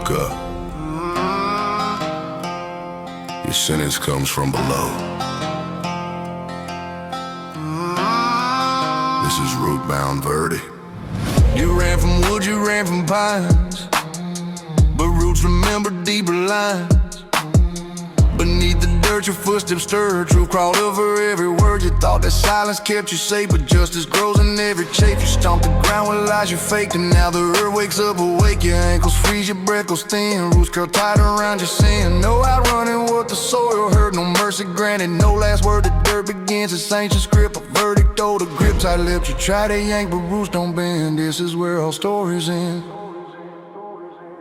look up, your sentence comes from below. This is root-bound verdict. You ran from wood, you ran from pines, but roots remember deeper lines. Beneath the dirt, your footsteps stirred. Truth crawled over every word. You thought that silence kept you safe, but justice grows in every chafe. You stomped the ground with lies you faked, and now the earth wakes up awake. Your ankles freeze, your breath goes thin, roots curl tight around your sin. No outrunning what the soil heard, no mercy granted, no last word. The dirt begins its ancient script, a verdict though the grip tight lipped. You try to yank, but roots don't bend. This is where all stories end.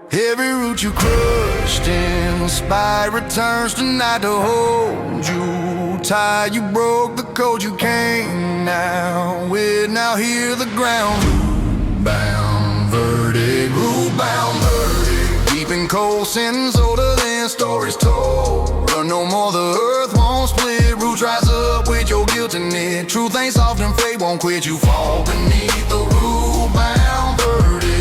Every root you crushed in spite returns tonight to hold you tight. You broke the code you came now with. Now hear the ground. Root-bound verdict, root-bound verdict. Deep in cold sins older than stories told. But no more the earth won't split. Roots rise up with your guilt in it. Truth ain't soft and fate won't quit. You fall beneath the root-bound verdict.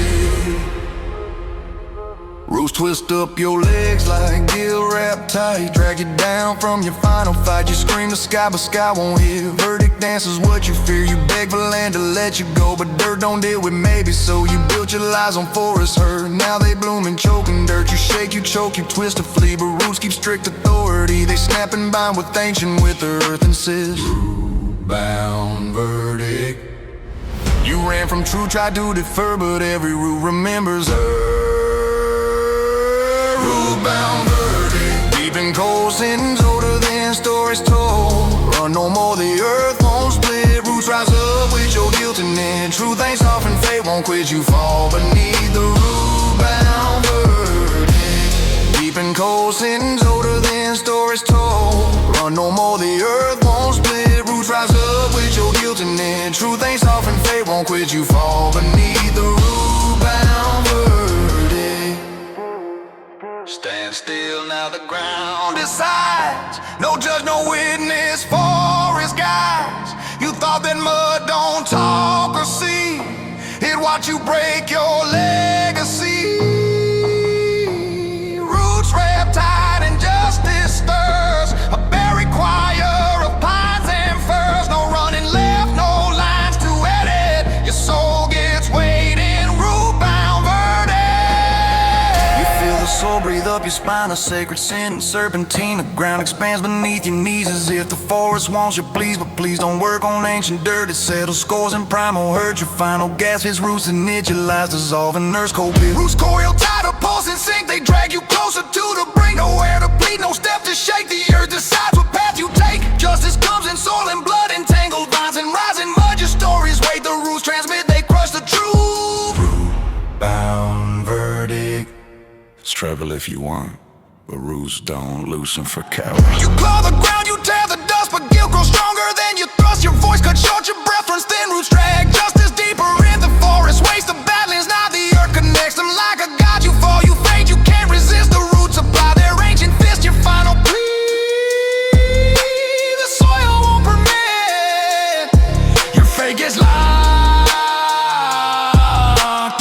Roots twist up your legs like gill wrapped tight, drag you down from your final fight. You scream the sky, but sky won't hear. Verdict answers what you fear. You beg for land to let you go, but dirt don't deal with maybe. So you built your lies on forest hurt. Now they bloom and choke in dirt. You shake, you choke, you twist to flee, but roots keep strict authority. They snap and bind with ancient with the earth and says, root-bound verdict. You ran from truth, tried to defer, but every root remembers earth. Root-bound verdict. Deep in cold sins older than stories told. Run no more, the earth won't split. Roots rise up with your guilt in it. Truth ain't soft and fate won't quit. You fall beneath the root-bound verdict. Deep in cold sins older than stories told. Run no more, the earth won't split. Roots rise up with your guilt in it. Truth ain't soft and fate won't quit. You fall beneath the root-bound verdict. Stand still, now the ground decides. No judge, no witness for his guides. You thought that mud don't talk or see. It watch you break your legacy. Roots wrapped tight and justice stirs. A buried choir of pines and firs. No running left, no lines to edit. Your soul gets weighed in root-bound verdict. You feel the soul breathe up your spine, a sacred sin and serpentine. The ground expands beneath your knees as if the forest wants you please. But please don't work on ancient dirt. It settles scores and primal hurt. Your final gasp hits roots and it. Your lies dissolve in earth's cold pit. Roots coil tight, a pulse and sink. They drag you closer to the brink. Nowhere to bleed, no step to shake. The earth decides what path you take. Justice comes in soil and blood, entangled vines and rising mud. Your stories wait, the roots transmit, they crush the truth. Root-bound verdict. Struggle if you want, but roots don't loosen for cowards. You claw the ground, you tear the dust, but guilt grows stronger than you thrust. Your voice cut short, your breath runs thin. Roots drag justice deeper in the forest. Waste the battlings, now the earth connects them like a god. You fall, you fade, you can't resist. The roots apply their ancient fist. Your final plea, the soil won't permit. Your fate gets locked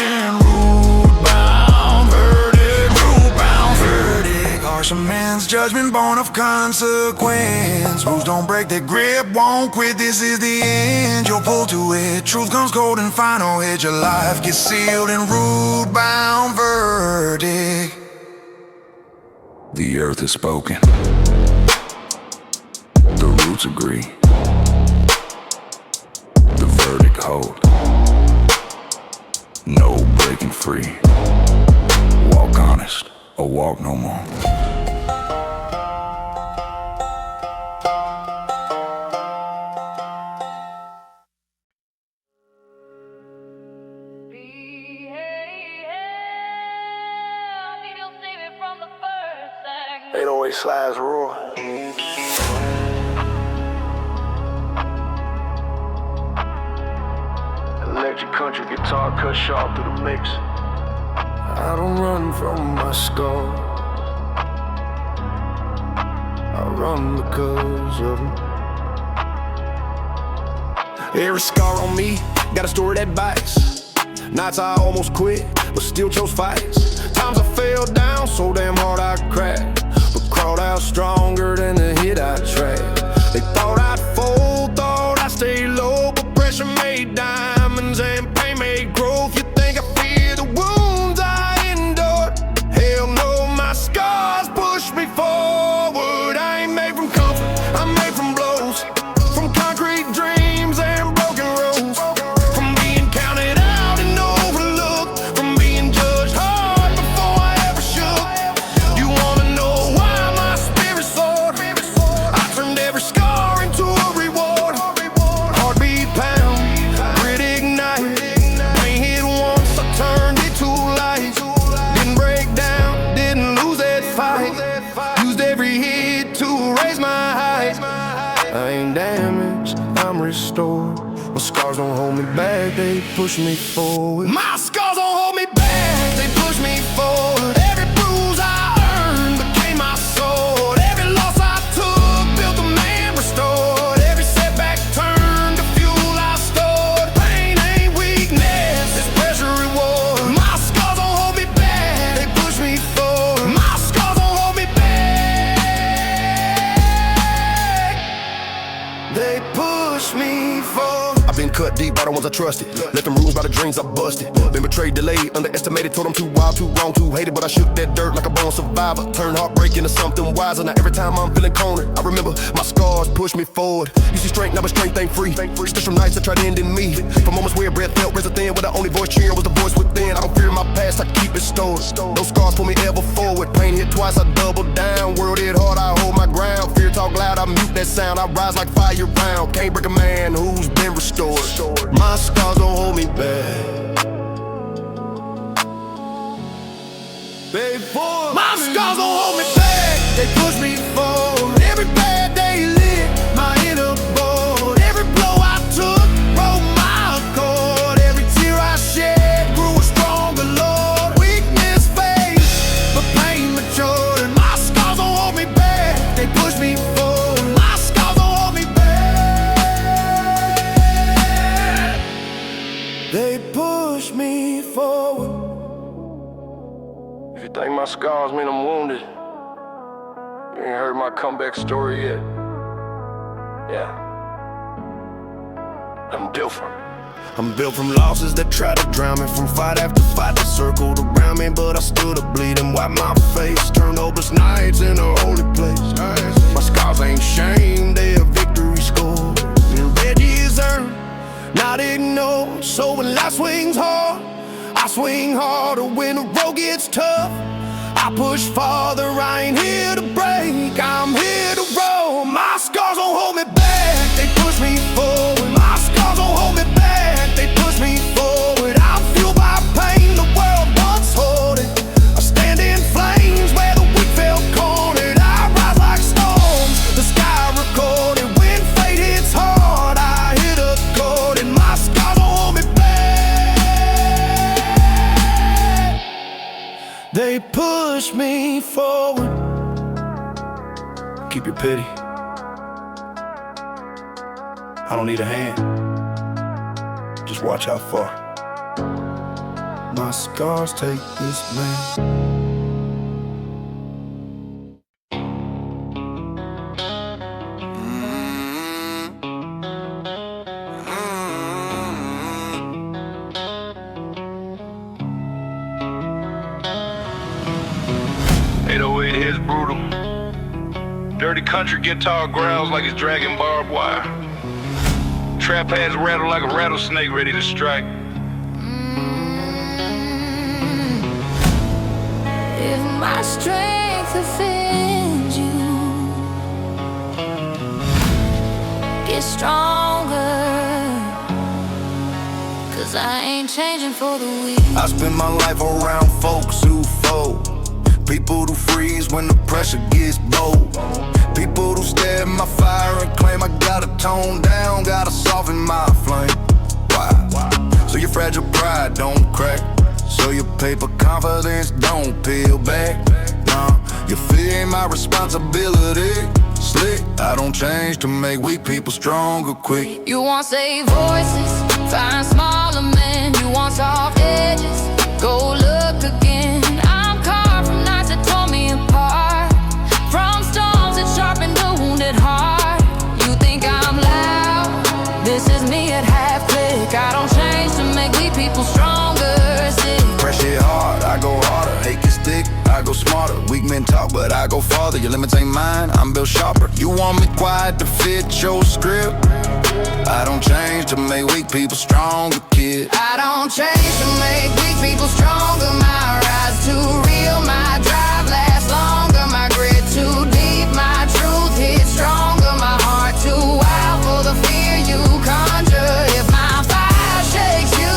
in. Root-bound verdict, root-bound verdict. Harsh man's judgment born of consequence. Rules don't break their grip, won't quit. This is the end, you'll pull to it. Truth comes cold and final hit. Your life gets sealed in root-bound verdict. The earth has spoken. The roots agree. The verdict hold. No breaking free. Walk honest or walk no more. They always slides raw. Electric country guitar cut sharp through the mix. I don't run from my scars. I run because of them. Every scar on me got a story that bites. Nights I almost quit, but still chose fights. Times I fell down crack, but crawled out stronger than the hit I tracked. They thought I'd fold, thought I'd stay low, but pressure made diamonds and pain made growth. You think I fear the wounds I endured? Hell no, my scars push me forward. I ain't made from comfort, I'm made from blows, from concrete dreams and broken roads, from being counted out and overlooked, from being judged hard before I ever shook. You wanna know why my spirit soared? I turned every scar into a reward. Heartbeat pound, grit ignite. Pain hit once, I turned it to light. Didn't break down, didn't lose that fight. Used every hit to raise my height. I ain't damaged, I'm restored. My scars don't hold me back, they push me forward. My scars don't hold me back, they push me forward. Every bruise I earned became my sword. Every loss I took built a man restored. Every setback turned to fuel I stored. Pain ain't weakness, it's pressure reward. My scars don't hold me back, they push me forward. My scars don't hold me back, they push me forward. I've been cut deep by the ones I trusted, left them ruins by the dreams I busted. Been betrayed, delayed, underestimated, told them too wild, too wrong, too hated. But I shook that dirt like a born survivor, turned heartbreak into something wiser. Now every time I'm feeling cornered, I remember my scars push me forward. You see strength, now my strength ain't free. Special nights that tried to end in me, from moments where breath felt razor thin, where the only voice cheering was the voice within. I don't fear my past, I keep it stored. Those scars pull me ever forward. Pain hit twice, I double down. World hit hard, I hold my ground. Fear talk loud, I mute that sound. I rise like fire round. Can't break a man who's been restored. My scars don't hold me back, they push. My scars don't hold me back, they push me forward. Every bad day lit my inner board. Every blow I took broke my accord. Every tear I shed grew a stronger Lord. Weakness fades, but pain matured. And my scars don't hold me back, they push me forward. My scars don't hold me back, they push me forward. If you think my scars mean I'm wounded, you ain't heard my comeback story yet. Yeah, I'm different. I'm built from losses that tried to drown me, from fight after fight that circled around me. But I stood up bleeding, wiped my face, turned hopeless nights into a holy place. My scars ain't shame, they a victory score. And red years earned, not ignored. So when life swings hard, I swing harder. When the road gets tough, I push farther. I ain't here to break, I'm here to roll. My scars don't hold me back, they push me forward. My scars don't hold me back, they push me forward. I'm fueled by pain the world once hoarded. I stand in flames where the weak felt cornered. I rise like storms, the sky recorded. When fate hits hard, I hit a chord. And my scars don't hold me back, they push me forward. Keep your pity, I don't need a hand, just watch how far my scars take this man. Hits brutal. Dirty country guitar growls like it's dragging barbed wire. Trap heads rattle like a rattlesnake ready to strike. If my strength offends you, get stronger, 'cause I ain't changing for the weak. I spend my life around folks who fold, people who freeze when the pressure gets bold, people who stare at my fire and claim I gotta tone down, gotta soften my flame. Why? So your fragile pride don't crack, so your paper confidence don't peel back. Nah, your fear ain't my responsibility. Slick, I don't change to make weak people stronger quick. You want safe voices, find smaller men. You want soft edges, go look again. I'm carved from nights that tore me apart. men talk, but I go farther. Your limits ain't mine, I'm built sharper. You want me quiet to fit your script? I don't change to make weak people stronger, kid. I don't change to make weak people stronger. My rise too real, my drive lasts longer. My grit too deep, my truth hits stronger. My heart too wild for the fear you conjure. If my fire shakes you,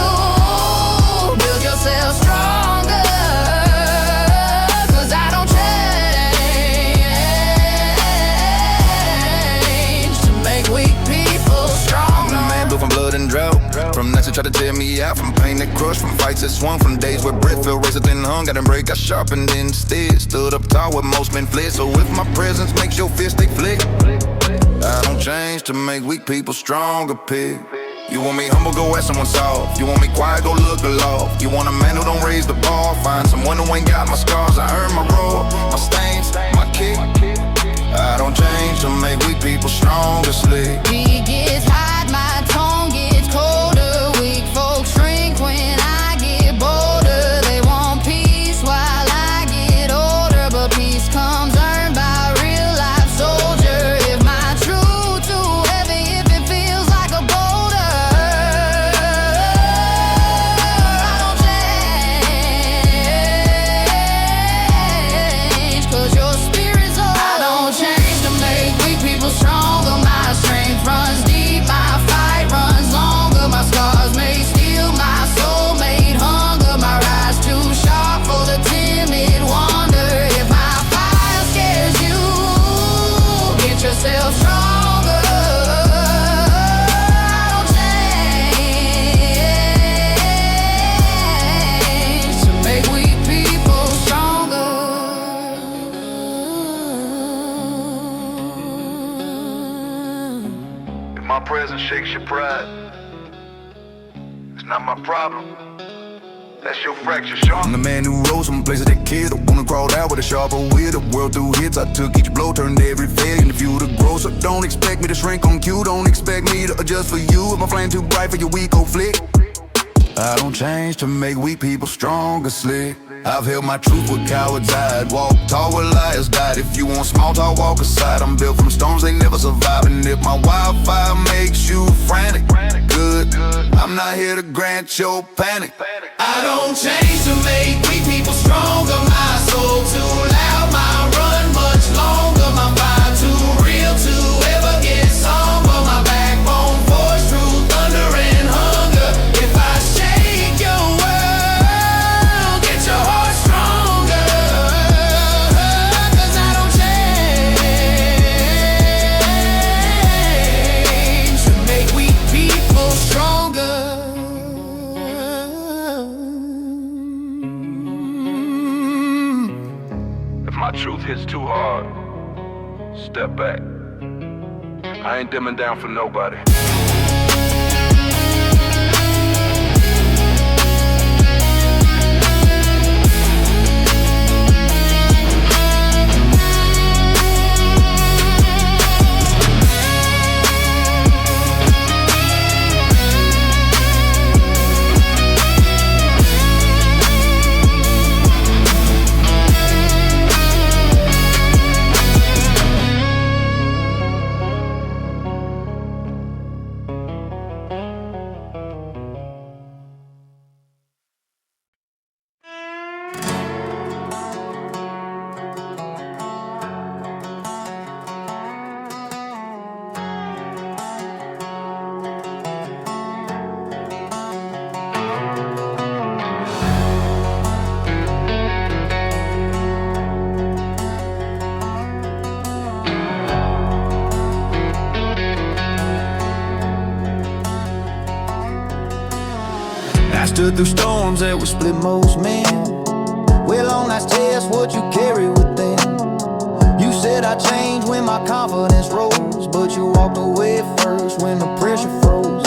build yourself stronger. 'Cause I don't change to make weak people stronger. I'm a man built from blood and drought. From nights that try to tear me out, from pain that crushed, from fights that swung, from days where breath felt razor thin hung. Got to break, got sharpened instead. Stood up tall where most men fled. So if my presence makes your fist they flick, I don't change to make weak people stronger, pig. You want me humble, go ask someone soft. You want me quiet, go look aloft. You want a man who don't raise the bar, find someone who ain't got my scars. I earn my roar, my stains, my kick. I don't change to make weak people stronger, slick. He gets hot, my tone gets colder. Weak folks shrink when I get bolder. They want peace while I get older, but peace comes earned by a real life soldier. If my truth too heavy, if it feels like a boulder, I don't change, 'cause your spirit's old. I don't change to make weak people stronger. My strength runs deep, my fight runs longer. My scars may steal my soul made hunger. My rise too sharp for the timid wander. If my fire scares you, get yourself stronger. I don't change to make weak people stronger. If my presence shakes your pride, it's not my problem. That's your fracture, Sean. I'm the man who rose from places that kid. The one who crawled out with a sharper wit. The world through hits, I took each blow, turned every failure into fuel to grow. So don't expect me to shrink on cue. Don't expect me to adjust for you. If my flame too bright for your weak old flick, I don't change to make weak people stronger, slick. I've held my truth where cowards died. Walk tall where liars died. If you want small talk, walk aside. I'm built from storms, they never survive. And if my wildfire makes you frantic, good, I'm not here to grant your panic. I don't change to make weak people stronger. My soul too loud, my run much longer. My fire too real to ever get somber. My backbone forged through thunder and hunger. If I shake your world, get your heart stronger. 'Cause I don't change to make weak people stronger. If my truth hits too hard, step back. I ain't dimming down for nobody. Stood through storms that would split most men. Well, on that test, what you carry within. You said I changed when my confidence rose, but you walked away first when the pressure froze.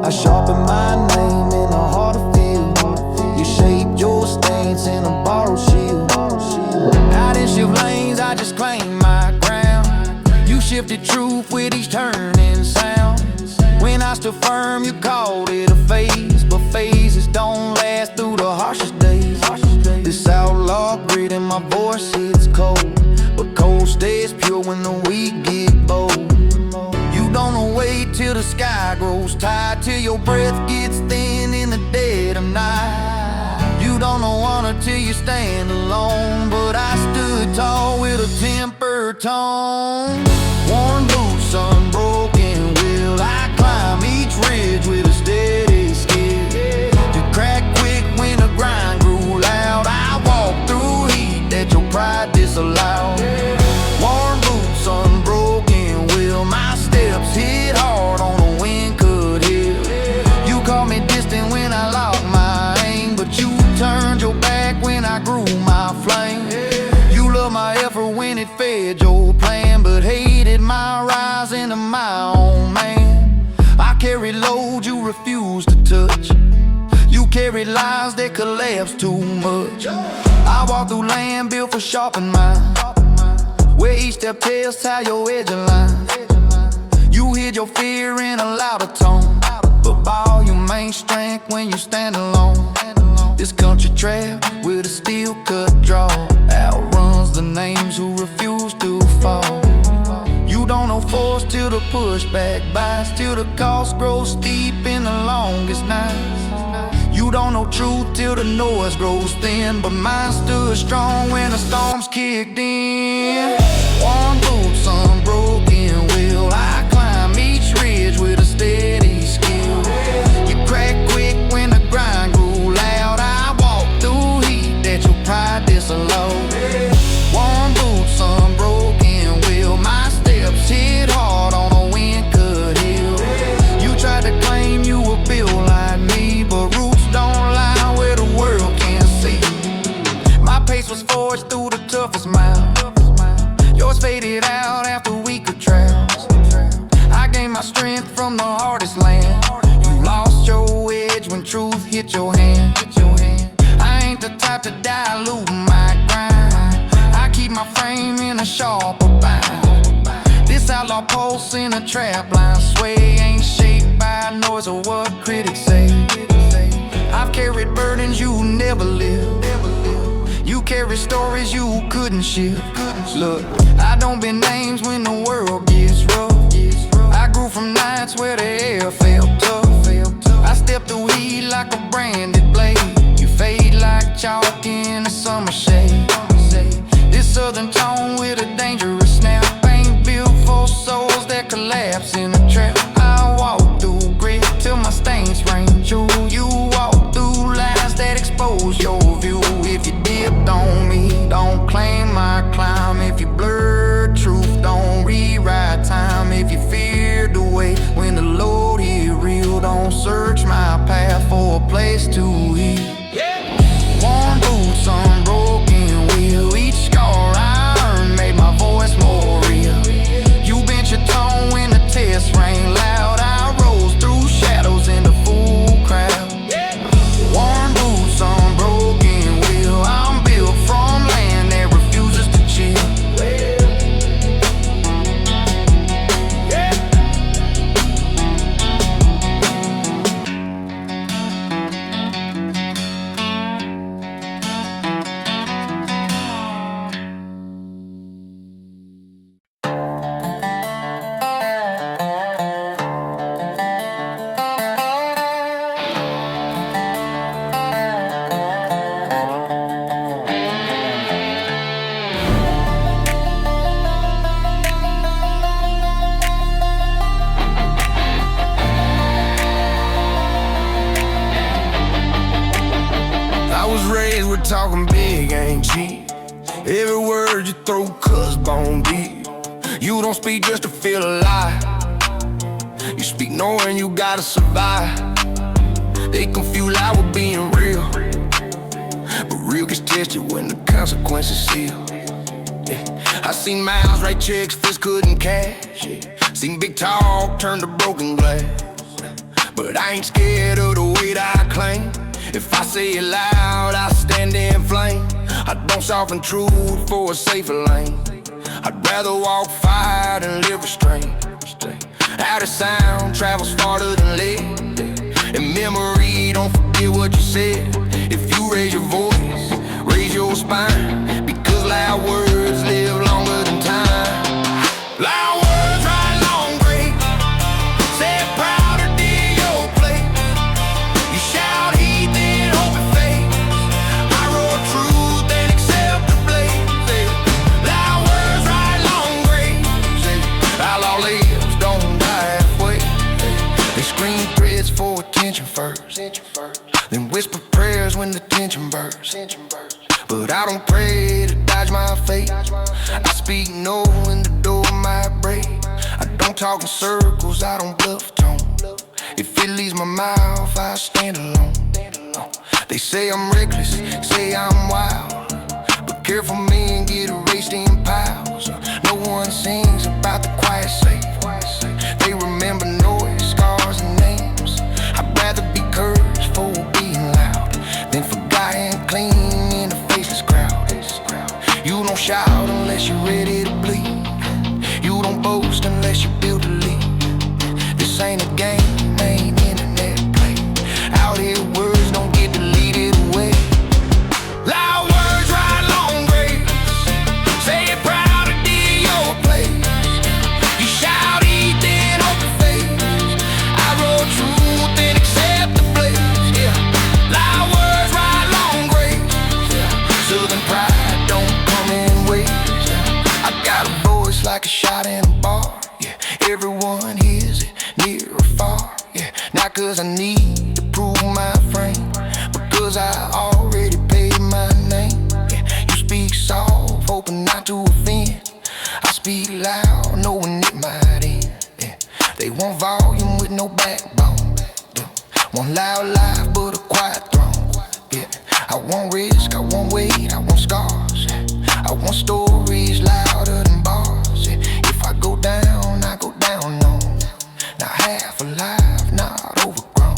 I sharpened my name in a harder field. You shaped your stance in a borrowed shield. I didn't shift lanes, I just claimed my ground. You shifted truth with each turning sound. When I stood firm, you called it a phase, but phases don't last through the harshest days. This outlaw outlaw grit and my voice hits cold, but cold stays pure when the weak get bold. You don't wait till the sky grows tired, till your breath gets thin in the dead of night. You don't honor till you stand alone, but I stood tall with a tempered tone. Worn boots, unbroken will, I climb each ridge with a steady skill. To crack quick when the grind grew loud, I walk through heat that your pride disallowed. Worn boots, unbroken will, my steps hit hard on a wind-cut hill. You caught me distant when I lost my aim, but you turned your back when I grew my flame. You loved my effort when it fed your plan, but hated my rise into my own man. I carry loads you refuse to touch. You carried lies that collapse too much. I walk through land built for sharpened minds, where each step tells how your edge aligns. You hid your fear in a louder tone, but by all your main strength when you stand alone. This country trap with a steel cut draw outruns the names who refuse to fall. You don't know force till the pushback bites, till the cost grows steep in the longest nights. You don't know truth till the noise grows thin, but mine stood strong when the storms kicked in. Worn boots, unbroken will, I climb each ridge with a steady skill. You crack quick when the grind grew loud, I walk through heat that your pride disallowed. Worn boots, unbroken will, my steps hit hard on a wind-cut hill. You tried to claim you were built like me, but roots don't lie where the world can't see. My pace was forged through the toughest mile, yours faded out after weaker trials. I gained my strength from the hardest land. You lost your edge when truth hit your hand. I ain't the type to dilute my grind, I keep my frame in a sharper bind. This outlaw pulse in a trap line sway ain't shaped by noise or what critics say. I've carried burdens you never lived. You carry stories you couldn't shift. Look, I don't bend names when the world gets rough. I grew from nights where the air felt tough. I stepped through heat like a branded blade. You fade like chalk in the summer shade. This southern tone with a dangerous snap ain't built for souls that collapse in a trap. I walk through grit till my stains rain true. You walk through lies that expose your view. If you dipped on me, don't claim my climb. If you blurred truth, don't rewrite time. If you feared the way when the load hit real, don't search my path for a place to heal. Worn boots, unbroken will, each scar I earned made my voice more real. You bent your tone when the test rang loud, I rose through shadows in the full crowd. Worn boots, unbroken will, I'm built from land that refuses to chill. Talking big ain't cheap. Every word you throw cuz bone deep. You don't speak just to feel alive. You speak knowing you gotta survive. They confuse loud with being real, but real gets tested when the consequences seal. I seen mouths write checks fists couldn't cash. Seen big talk turn to broken glass, but I ain't scared of the weight I claim. If I say it loud, I stand in flame. I don't soften truth for a safer lane. I'd rather walk fire than live restrained. How the sound travels farther than lead, and memory don't forget what you said. If you raise your voice, raise your spine. But I don't pray to dodge my fate. I speak no when the door might break. I don't talk in circles, I don't bluff tone. If it leaves my mouth, I stand alone. They say I'm reckless, say I'm wild, but careful men get erased in piles. No one sings about the quiet safe. They remember noise, scars and names. I'd rather be cursed for being loud than forgotten clean in a faceless crowd. You don't shout unless you're ready to bleed. You don't boast unless you build a lead. This ain't a game, ain't internet play. Out here words don't get deleted away. Loud words write long graves. Say it proud to dig your place. You shout, eat, then open face. I wrote truth and accept the blaze. Yeah. Loud words write long graves. Yeah. Southern pride don't come in waves. Yeah. I got a voice like a shot in a bar. Yeah. Everyone hears it, near or far. Yeah. Not cause I need to prove my frame, but cause I already paid my name. Yeah. You speak soft, hoping not to offend. I speak loud, knowing it might end. Yeah. They want volume with no backbone. Yeah. Want loud life but a quiet throne. Yeah. I want risk, I want weight, I want scars. Yeah. I want stories louder than bars. Yeah. If I go down, I go down long. Not half alive, not overgrown.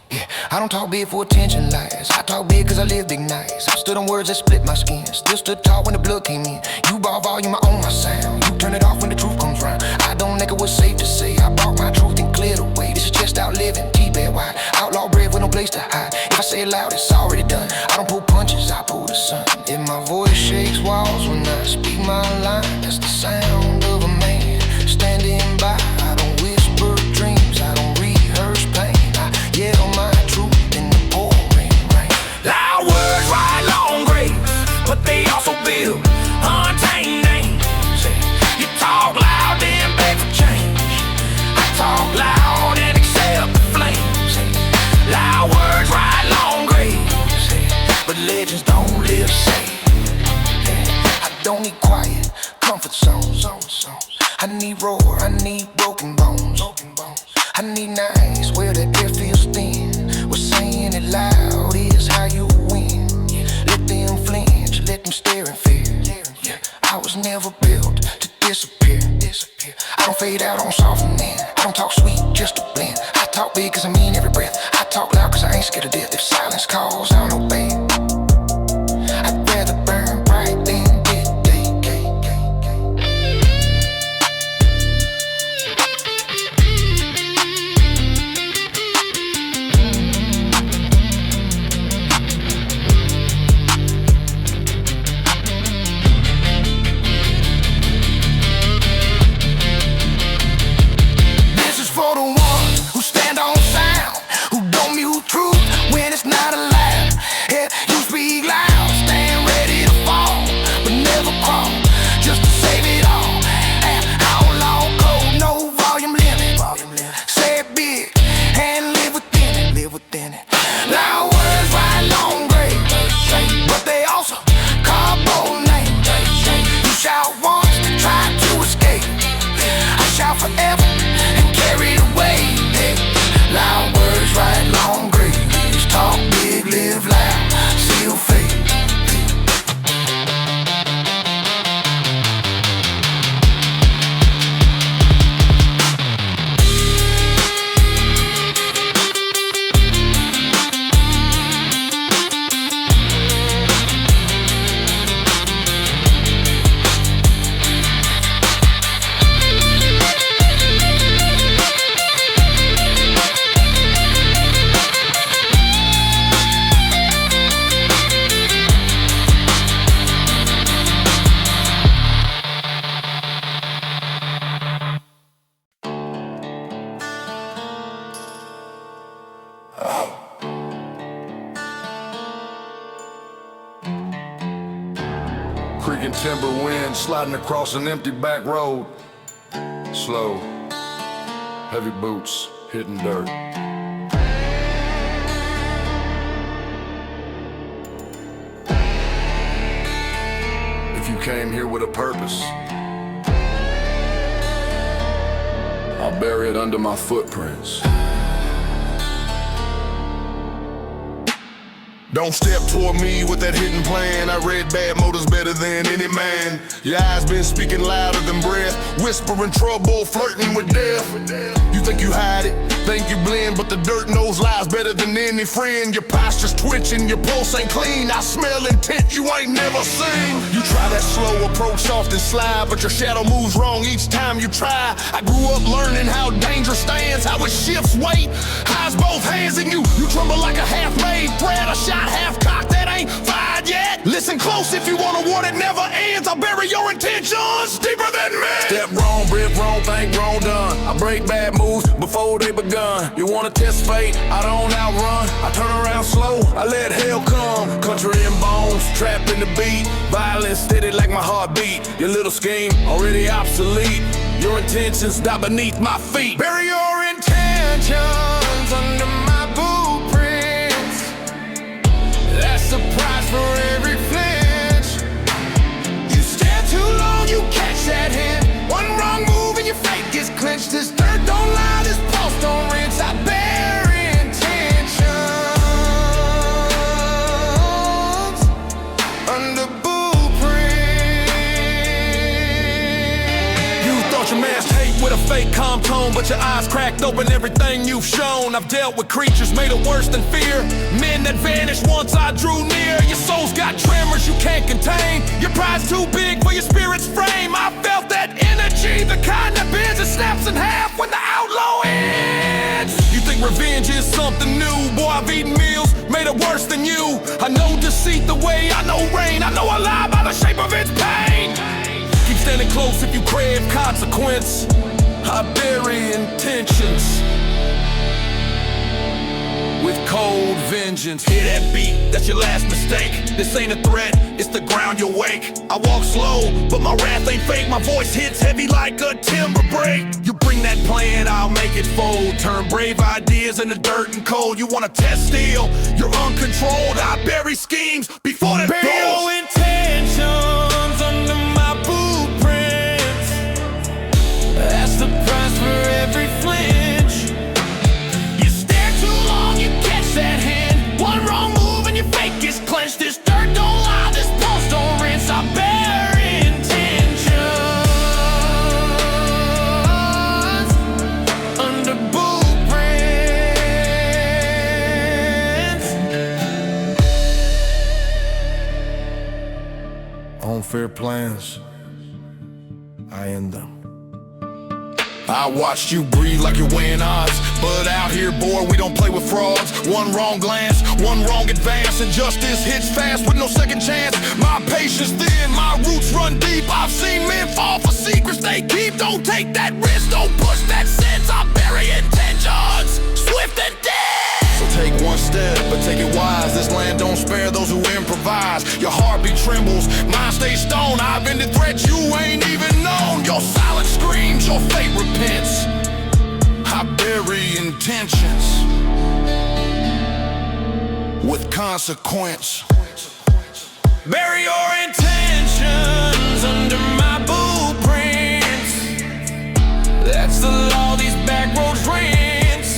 Yeah, I don't talk big for attention lies. I talk big cause I live big nights. I stood on words that split my skin. Still stood tall when the blood came in. You brought volume, I own my sound. You turn it off when the truth comes round. I don't think it was safe to say. I brought my truth and cleared away. This is just out living, T-bed wide. Outlaw bread with no place to hide. If I say it loud, it's already done. I don't pull punches, I pull the sun. If my voice shakes walls when I speak my line, that's the sound of a man standing by. I don't whisper dreams, I don't rehearse pain. I yell my truth in the pouring rain. Loud words write long graves, but they also build untamed names. You talk loud, then beg for change. I talk loud and accept the flames. Loud words write long graves, but legends don't live safe. I don't need quiet, comfort zones. I need roar, I need broken bones. I need nights where the air feels thin, where saying it loud is how you win. Let them flinch, let them stare in fear. I was never built to disappear. I don't fade out, I don't soften in. I don't talk sweet, just a blend. I talk big cause I mean every breath. I talk loud cause I ain't scared of death. If silence calls, I don't obey. I'd rather burn bright than get day. This is for the ones who stand on sound, who don't mute truth when it's not allowed. Yeah, you speak loud, stand ready to fall, but never crawl, just to save it all. Outlaw code, no volume limit. Say it big and live within it. Loud words write long graves, but they also call names. You shout once, try to escape. I shout forever and carry the weight. Loud words write long graves. Talk big, live loud, seal fate. Creaking timber wind sliding across an empty back road. Slow, heavy boots hitting dirt. if you came here with a purpose. I'll bury it under my footprints. Don't step toward me with that hidden plan. I read bad motives better than any man. Your eyes been speaking louder than breath, whispering trouble, flirting with death. You think you hide it, think you blend, but the dirt knows lies better than any friend. Your posture's twitching, your pulse ain't clean. I smell intent you ain't never seen. You try that slow approach, soft and slide, but your shadow moves wrong each time you try. I grew up learning how danger stands, how it shifts weight, highs both hands, and you tremble like a half-made threat, a shot half-cocked that ain't fired yet. Listen close if you want a war that never ends. I'll bury your intentions deeper than me. Step wrong, breath wrong, think wrong done. I break bad moves before they begun. You wanna test fate, I don't outrun. I turn around slow, I let hell come. Country in bones, trapped in the beat. Violence steady like my heartbeat. Your little scheme, already obsolete. Your intentions die beneath my feet. Bury your intentions under my blueprints. That's the price for every flinch. You stare too long, you catch that hint. One wrong move and your fate gets clenched. This dirt don't lie, this pulse don't rinse. I bury intentions under blueprints. You thought your mask hate with a fake calm tone, but your eyes cracked open everything you've shown. I've dealt with creatures made it worse than fear, men that vanished once I drew near. Your soul's got tremors you can't contain. Your pride's too big for your spirit's frame. I felt that energy, the kind that bends and snaps in half when the outlaw ends. You think revenge is something new? Boy, I've eaten meals made it worse than you. I know deceit the way I know rain. I know a lie by the shape of its pain. Keep standing close if you crave consequence. I bury intentions with cold vengeance. Hear that beat, that's your last mistake. This ain't a threat, it's the ground you wake. I walk slow, but my wrath ain't fake. My voice hits heavy like a timber break. You bring that plan, I'll make it fold. Turn brave ideas into dirt and cold. You wanna test steel, you're uncontrolled. I bury schemes before they bury your intentions under my blueprints. That's the price for every flinch. You stare too long, you catch that hand. One wrong move and your fate gets clenched. This dirt don't lie, this pulse don't rinse. I bury intentions under blueprints. Unfair plans, I end them. I watched you breathe like you're weighing odds, but out here, boy, we don't play with frauds. One wrong glance, one wrong advance, and justice hits fast with no second chance. My patience thin, my roots run deep. I've seen men fall for secrets they keep. Don't take that risk, don't push that sense. I bury intentions, swift and dead. So take one step, but take it wise. This land don't spare those who improvise. Your heartbeat trembles, mine stays stone. I've ended threats you ain't even known. Your silence screams, your fate repents. I bury intentions with consequence. Bury your intentions under my blueprints. That's the law these back roads rents.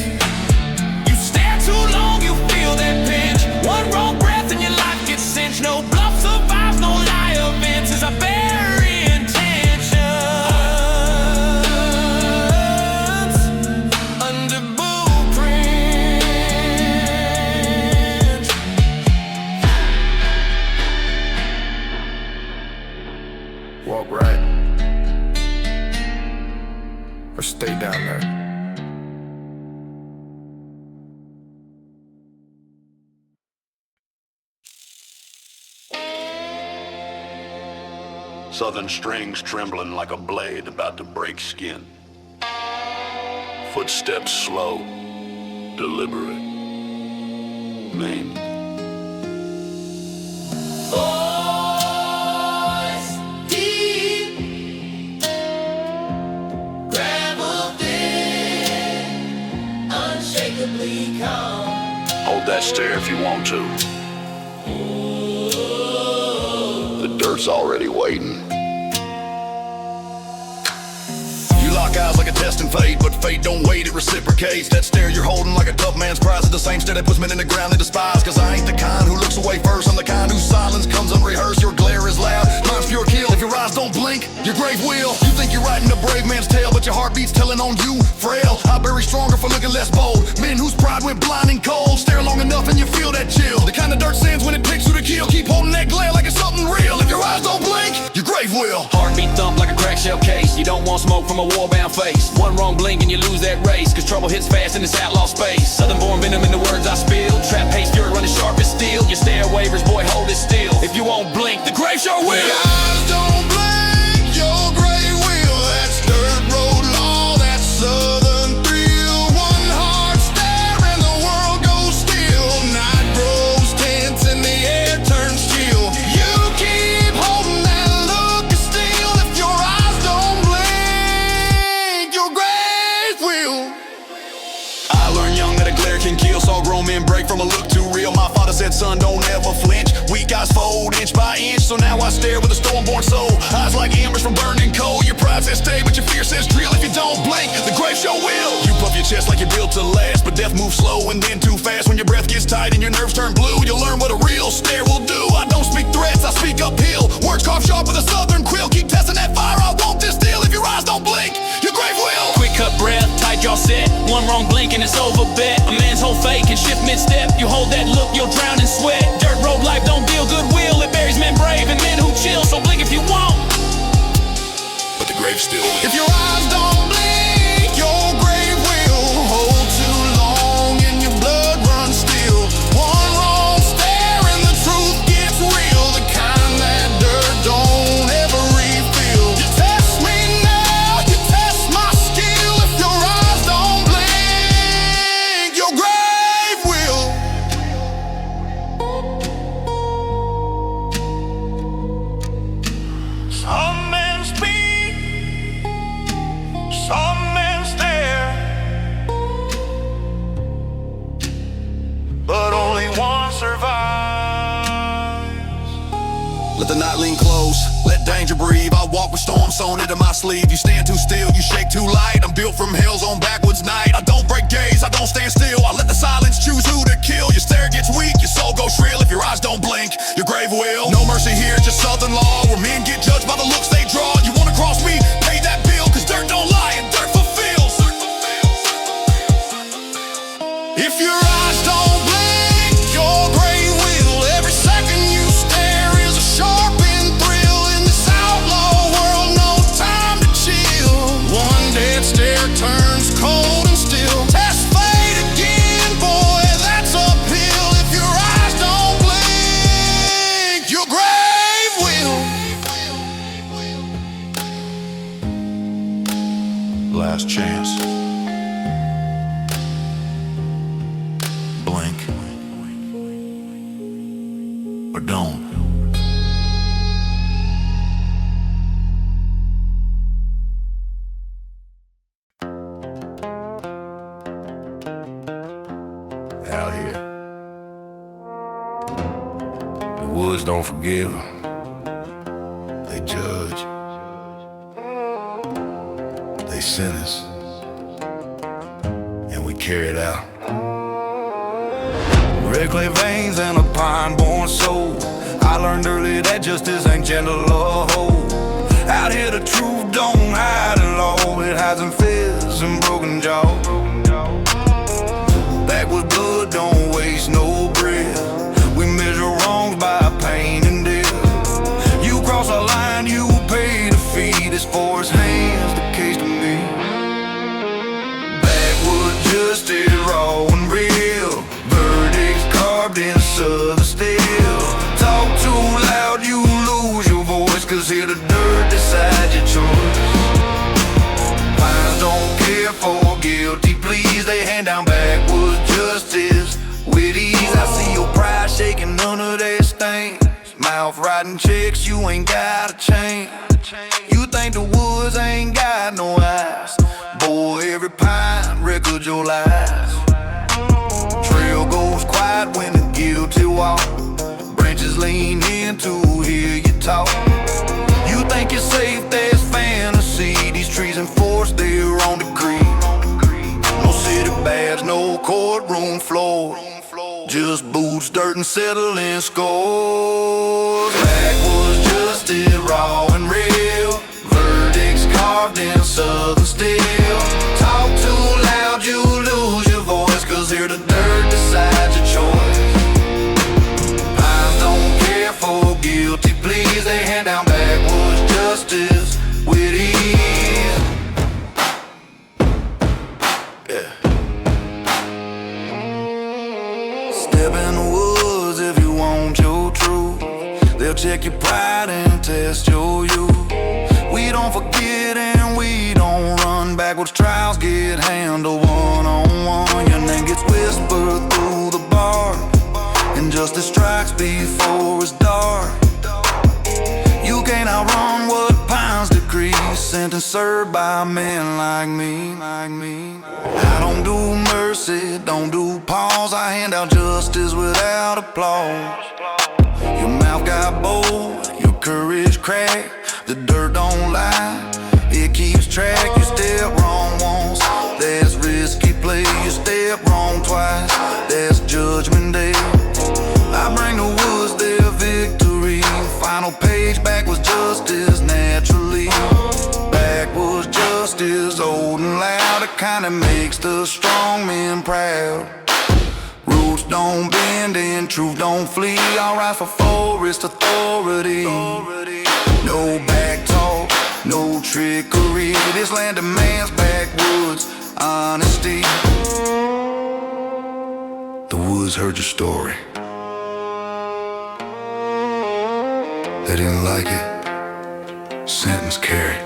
You stare too long, you feel that pinch. One wrong breath and your life gets cinched. No bluff survives, no lie advances. I bury intentions under blueprints. Walk right or stay down there. Southern strings trembling like a blade about to break skin. Footsteps slow, deliberate, maimed. Voice deep, gravel thin, unshakably calm. Hold that stare if you want to. The dirt dirt's already waiting. You lock eyes like a test and fate, but fate don't wait, it reciprocates. That stare you're holding like a tough man's prize is the same stare that puts men in the ground they despise. Cause I ain't the kind who looks away first, I'm the kind whose silence comes unrehearsed. Your glare is loud, mine's pure kill. If your eyes don't blink, your grave will. You think you're writing a brave man's tale, but your heartbeat's telling on you, frail. I bury stronger for looking less bold. Men whose pride went blind and cold. Stare long enough and you feel that chill. The kind of dirt sends when it picks you to kill. Keep holding that glare like it's something real. If your eyes don't blink, your grave will. Heartbeat thump like a crack shell case. You don't want smoke from a war-bound face. One wrong blink and you lose that race. Cause trouble hits fast in this outlaw space. Southern born venom in the words I spill. Trap haste fury running sharp as steel. Your stare wavers, boy, hold it still. If you won't blink, the grave sure will. Your eyes don't blink, your grave will. That's dirt road law, that's southern thrill. One hard stare and the world goes still. Night grows tense and the air turns chill. You keep holding that look of steel. If your eyes don't blink, your grave will. I learned young that a glare can kill. Saw grown men break from a look too real. My father said, son, don't ever flinch. Weak eyes fold inch by inch. So now I stare with a storm-born soul. Eyes like embers from burning coal. Your pride says stay, but your fear says drill. If you don't blink, the grave sure will. You puff your chest like you're built to last, but death moves slow and then too fast. When your breath gets tight and your nerves turn blue, you'll learn what a real stare will do. I don't speak threats, I speak uphill. Words carved sharp with a southern quill. Keep testing that fire, I won't distill. If your eyes don't blink, your grave will. Quick cut breath, tight jaw set. One wrong blink and it's over bet. A man's whole fate can shift mid-step. You hold that look, you'll drown in sweat. Dirt road life don't deal goodwill. It buries men brave and men who chill. So blink if you want, But the grave still will. If your eyes don't blink, your grave will. Hold too long and your blood runs still. One wrong stare and the truth gets real. The kind that dirt don't ever refill. You test me now, you test my skill. If your eyes don't blink, your grave will. Some men speak, some men stare, but only one survives. Let the night lean close, let danger breathe. I walk with storms sewn into my sleeve. You stand too still, you shake too light. I'm built from hell's on backwoods night. I don't break gaze, I don't stand still. I let the silence choose who to kill. Your stare gets weak, your soul goes shrill. If your eyes don't blink, your grave will. No mercy here, just southern law, where men get judged by the looks they draw. You wanna cross me, pay that bill, cause dirt don't lie and dirt fulfills. If your eyes don't blink, your grave will. Every second you stare is a sharpened thrill. In this outlaw world, no time to chill. One dead stare turns cold and still. Test fate again, boy, that's uphill. If your eyes don't blink, your grave will. Last chance. Blink. Or don't. Out here. The woods don't forgive. They judge. They sentence. And we carry it out. Red clay veins and a pine-born soul. I learned early that justice ain't gentle or hold. Out here the truth don't hide in law. It hides in fists and broken jaw. Backwoods blood don't waste no breath. We measure wrongs by pain and death. You cross a line, you pay the fee. This forest hands the case to me. Backwoods justice raw and real. Verdicts carved in southern steel. Talk too loud, you lose your voice. Cause here the dirt decides your choice. Pines don't care for guilty pleas. They hand down backwoods justice with ease. I see your pride shaking under their stains. Mouth writing checks, you ain't got a chain. You think the woods ain't got no eyes. Boy, every pine records your lies. Trail goes quiet when the guilty walk. Branches lean in to hear you talk. dirt and settling scores. Backwoods justice, raw and real. Verdicts carved in southern steel. Talk too loud, you lose your voice, 'cause here the dirt decides your choice. Pines don't care for guilty pleas. They hand down backwoods justice with ease. Yeah. Step in the woods if you want your truth. They'll check your pride and test your youth. We don't forget and we don't run. Backwards trials get handled one-on-one. Your name gets whispered through the bar, and justice strikes before it's dark. You can't outrun what Pines decree. Sentence served by men like me. I don't do mercy, don't do pause. I hand out justice without applause. Your mouth got bold, your courage cracked. The dirt don't lie, it keeps track. You step wrong once, that's risky play. You step wrong twice, that's judgment day. I bring the woods their victory. Final page, backwards justice naturally. Backwards justice, old and loud. It kinda makes the strong men proud. Roots don't bend and truth don't flee. I'll ride for forest authority. No back talk, no trickery. This land demands backwoods honesty. The woods heard your story. They didn't like it. Sentence carried.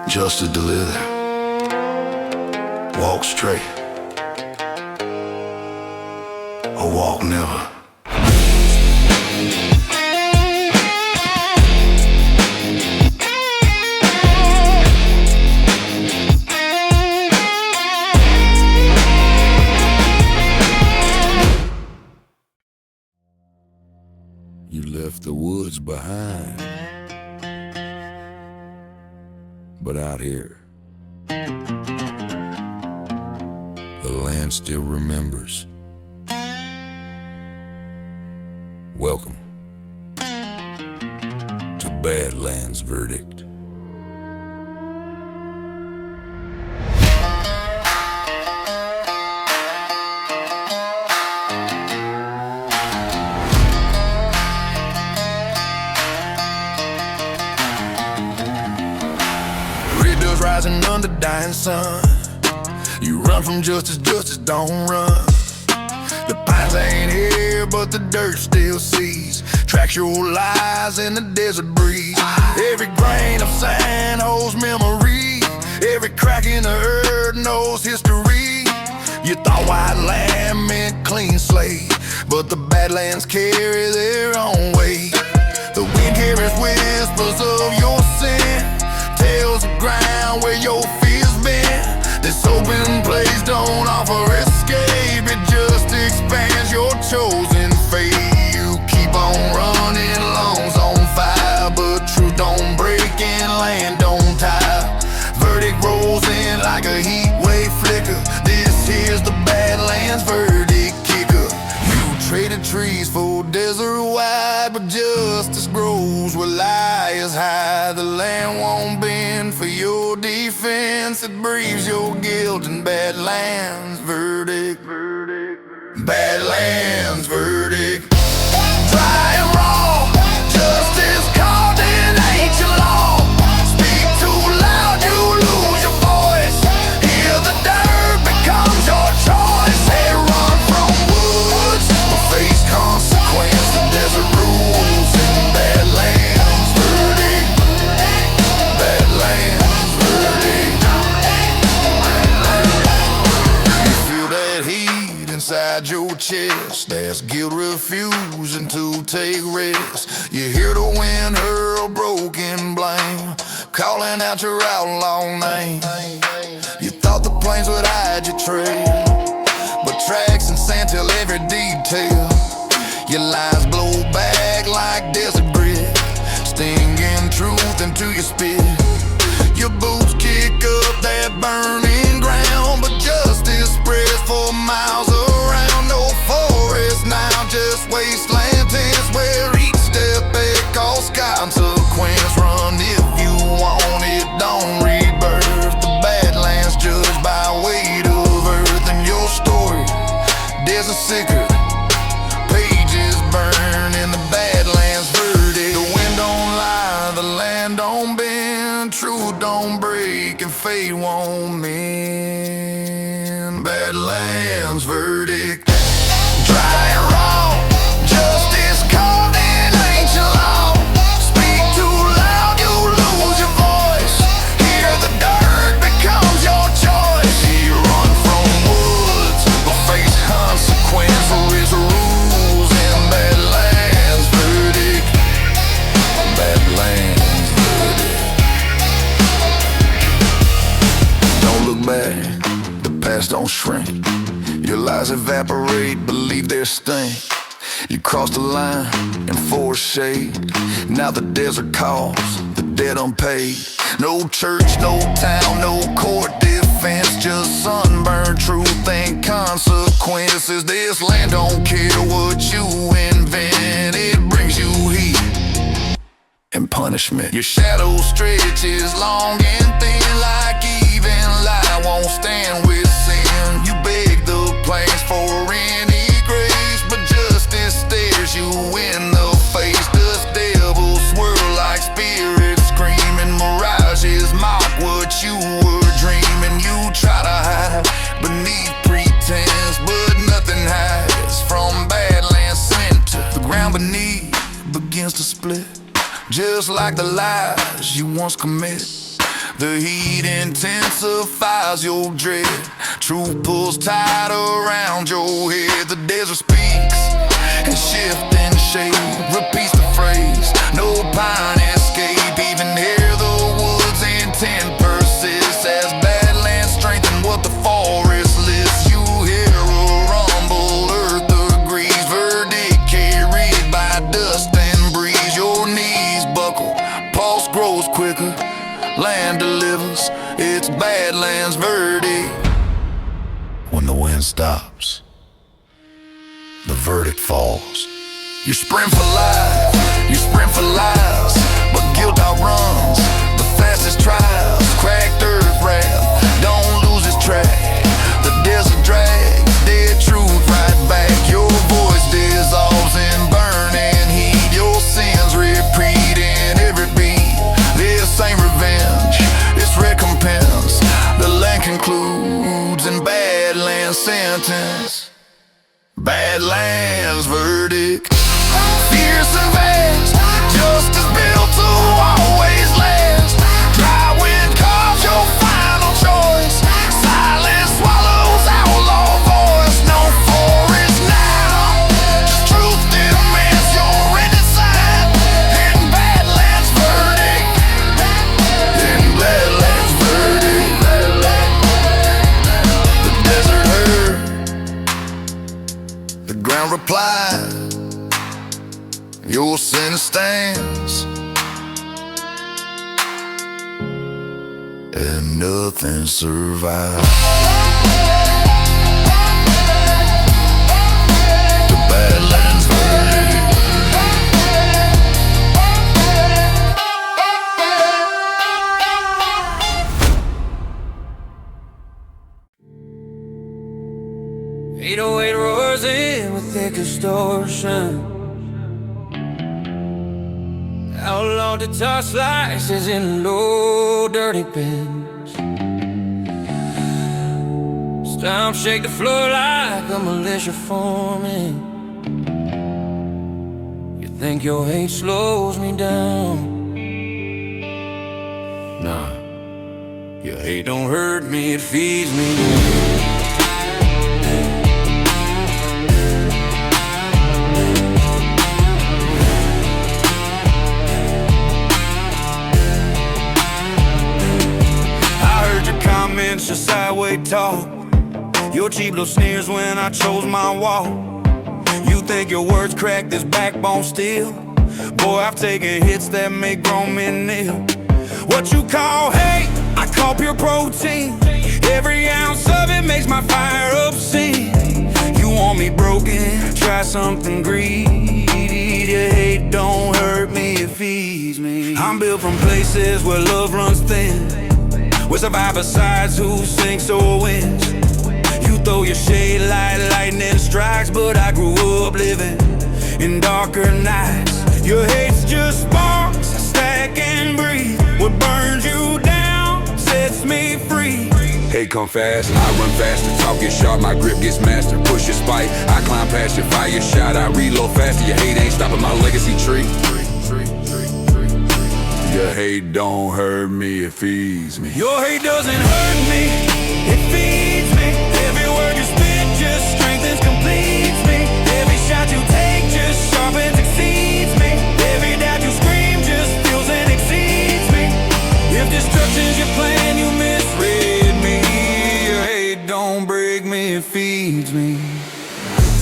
Justice delivered. Walk straight. Or walk never. You left the woods behind, but out here, the land still remembers. Welcome to Badlands Verdict. Red dust rising under dying sun. You run from justice, justice don't run. The pines ain't here, but the dirt still sees. Tracks your lies in the desert breeze. Every grain of sand holds memory. Every crack in the earth knows history. You thought white land meant clean slate, but the Badlands carry their own weight. The wind carries whispers of your sin, tells the ground where your fear's been. This open place don't offer escape, it just expands your chosen fate. You keep on running, lungs on fire, but truth don't break and land don't tire. Verdict rolls in like a heat wave flicker. This here's the Badlands verdict kicker. You traded trees for desert wide, but justice grows where liars hide. The land won't bend for your defense, it breathes your guilt in Badlands verdict. Badlands verdict. Dry and raw, justice called in ancient law. Speak too loud, you lose your voice. Hear the dirt becomes your choice. Hey, run from woods or face consequence. The desert rules in Badlands verdict. Badlands verdict. You feel that heat inside your chest. That's guilt refusing to take rest. You hear the wind hurl broken blame, calling out your outlaw name. You thought the plains would hide your trail, but tracks and sand tell every detail. Your lies blow back like desert grit, stinging truth into your spit. Your boots kick up that burning ground, but justice spreads for miles around. No forest night fate won't mend. Badlands verdict, dry and raw, justice called in ancient law. Speak too loud, you lose your voice. Hear the dirt becomes your choice. You run from woods, but face consequence for his rules. In Badlands verdict, Badlands verdict. Don't look back, the past don't shrink. Your lies evaporate, believe their sting. You crossed the line in forced shade. Now the desert calls, the debt unpaid. No church, no town, no court defense. Just sunburned truth and consequences. This land don't care what you invent. It brings you heat and punishment. Your shadow stretches long and thin, like even light won't stand with sin. You beg the plains for any grace, but justice stares you in the face. Dust devils swirl like spirits screaming. Mirages mock what you were dreaming. You try to hide beneath pretense, but nothing hides from Badlands center. The ground beneath begins to split, just like the lies you once committed. The heat intensifies your dread. Truth pulls tight around your head. The desert speaks and shifting shade repeats the phrase, no pine escape. Even here the woods intent persists as Badlands strengthen what the forest lists. You hear a rumble, earth agrees. Verdict carried by dust and breeze. Your knees buckle, pulse grows quicker, land delivers, it's Badlands verdict. When the wind stops, the verdict falls. You sprint for life, you sprint for lives, but guilt outruns the fastest trials. Cracked earth rap, don't lose its track. The desert drags dead truth right back. Your voice dissolves in burning heat. Your sins repeat in every beat. This ain't revenge, it's recompense. The land concludes in Badlands sentence. Badlands verdict, fierce and vast, justice built to always last. Dry wind calls your final choice. Silence swallows outlaw voice. No forest now, just truth demands your rented sign. In Badlands verdict, in Badlands verdict. The desert heard, the ground replied. Your sin stands, and nothing survives. The Badlands verdict. .808 roars in with thick distortion. Outlaw guitar slices in low, dirty bends. Stomp, shake the floor like a militia forming. You think your hate slows me down? Nah, your hate don't hurt me, it feeds me. Comments, your sideway talk, your cheap little sneers when I chose my walk. You think your words crack this backbone steel? Boy, I've taken hits that make grown men kneel. What you call hate, I call pure protein. Every ounce of it makes my fire obscene. You want me broken, try something greedy. Your hate don't hurt me, it feeds me. I'm built from places where love runs thin, where survivor sides who sinks or wins. You throw your shade like lightning strikes, but I grew up living in darker nights. Your hate's just sparks, I stack and breathe. What burns you down sets me free. hate come fast, I run faster. Talk gets sharp, my grip gets master. Push your spike, I climb past your fire shot. I reload faster, your hate ain't stopping my legacy tree. Your hate don't hurt me, it feeds me. Your hate doesn't hurt me, it feeds me. Every word you spit just strengthens, completes me. Every shot you take just sharpens, exceeds me. Every doubt you scream just fuels and exceeds me. If destruction's your plan, you misread me. Your hate don't break me, it feeds me.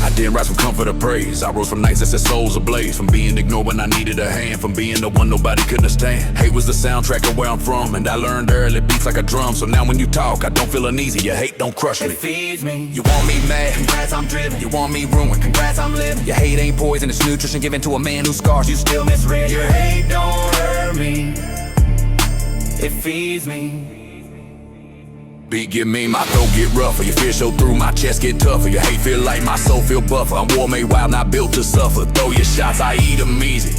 I didn't rise from comfort or praise. I rose from nights that set souls ablaze. From being ignored when I needed a hand. From being the one nobody couldn't stand. Hate was the soundtrack of where I'm from. And I learned early, it beats like a drum. So now when you talk, I don't feel uneasy. Your hate don't crush me. It feeds me. You want me mad? Congrats, I'm driven. You want me ruined? Congrats, I'm living. Your hate ain't poison, it's nutrition given to a man whose scars you still misread. Your hate don't hurt me, it feeds me. Beat get mean, my throat get rougher. Your fear show through, my chest get tougher. Your hate feel like my soul feel buffer. I'm war made wild, not built to suffer. Throw your shots, I eat them easy.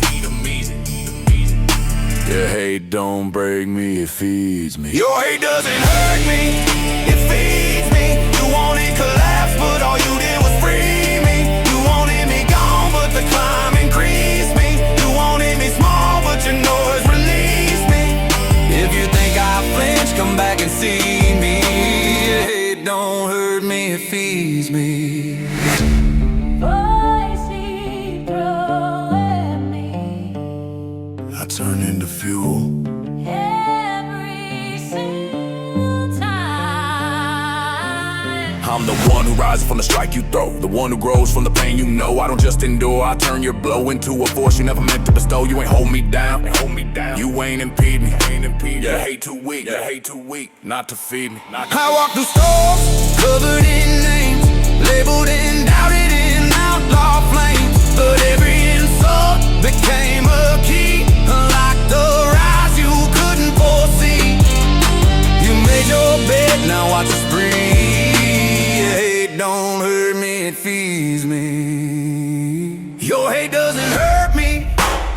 Your hate don't break me, it feeds me. Your hate doesn't hurt me, it feeds me. You wanted collapse, but all you did was free me. You wanted me gone, but the climb increased me. You wanted me small, but your noise released me. If you think I flinch, come back and see me. Your hate don't hurt me, it feeds me. Voice keep throwing me I turn into fuel. every single time. I'm the one who rises from the strike you throw. The one who grows from the pain you know. I don't just endure, I turn your blow into a force you never meant to bestow. You ain't hold me down, you ain't impede me. Your hate too weak, your hate too weak not to feed me. I walk through stores, covered in names, labeled and doubted in outlaw flames. But every insult became a key, like the rise you couldn't foresee. You made your bed, now watch us breathe. Your hate don't hurt me, it feeds me. Your hate doesn't hurt me,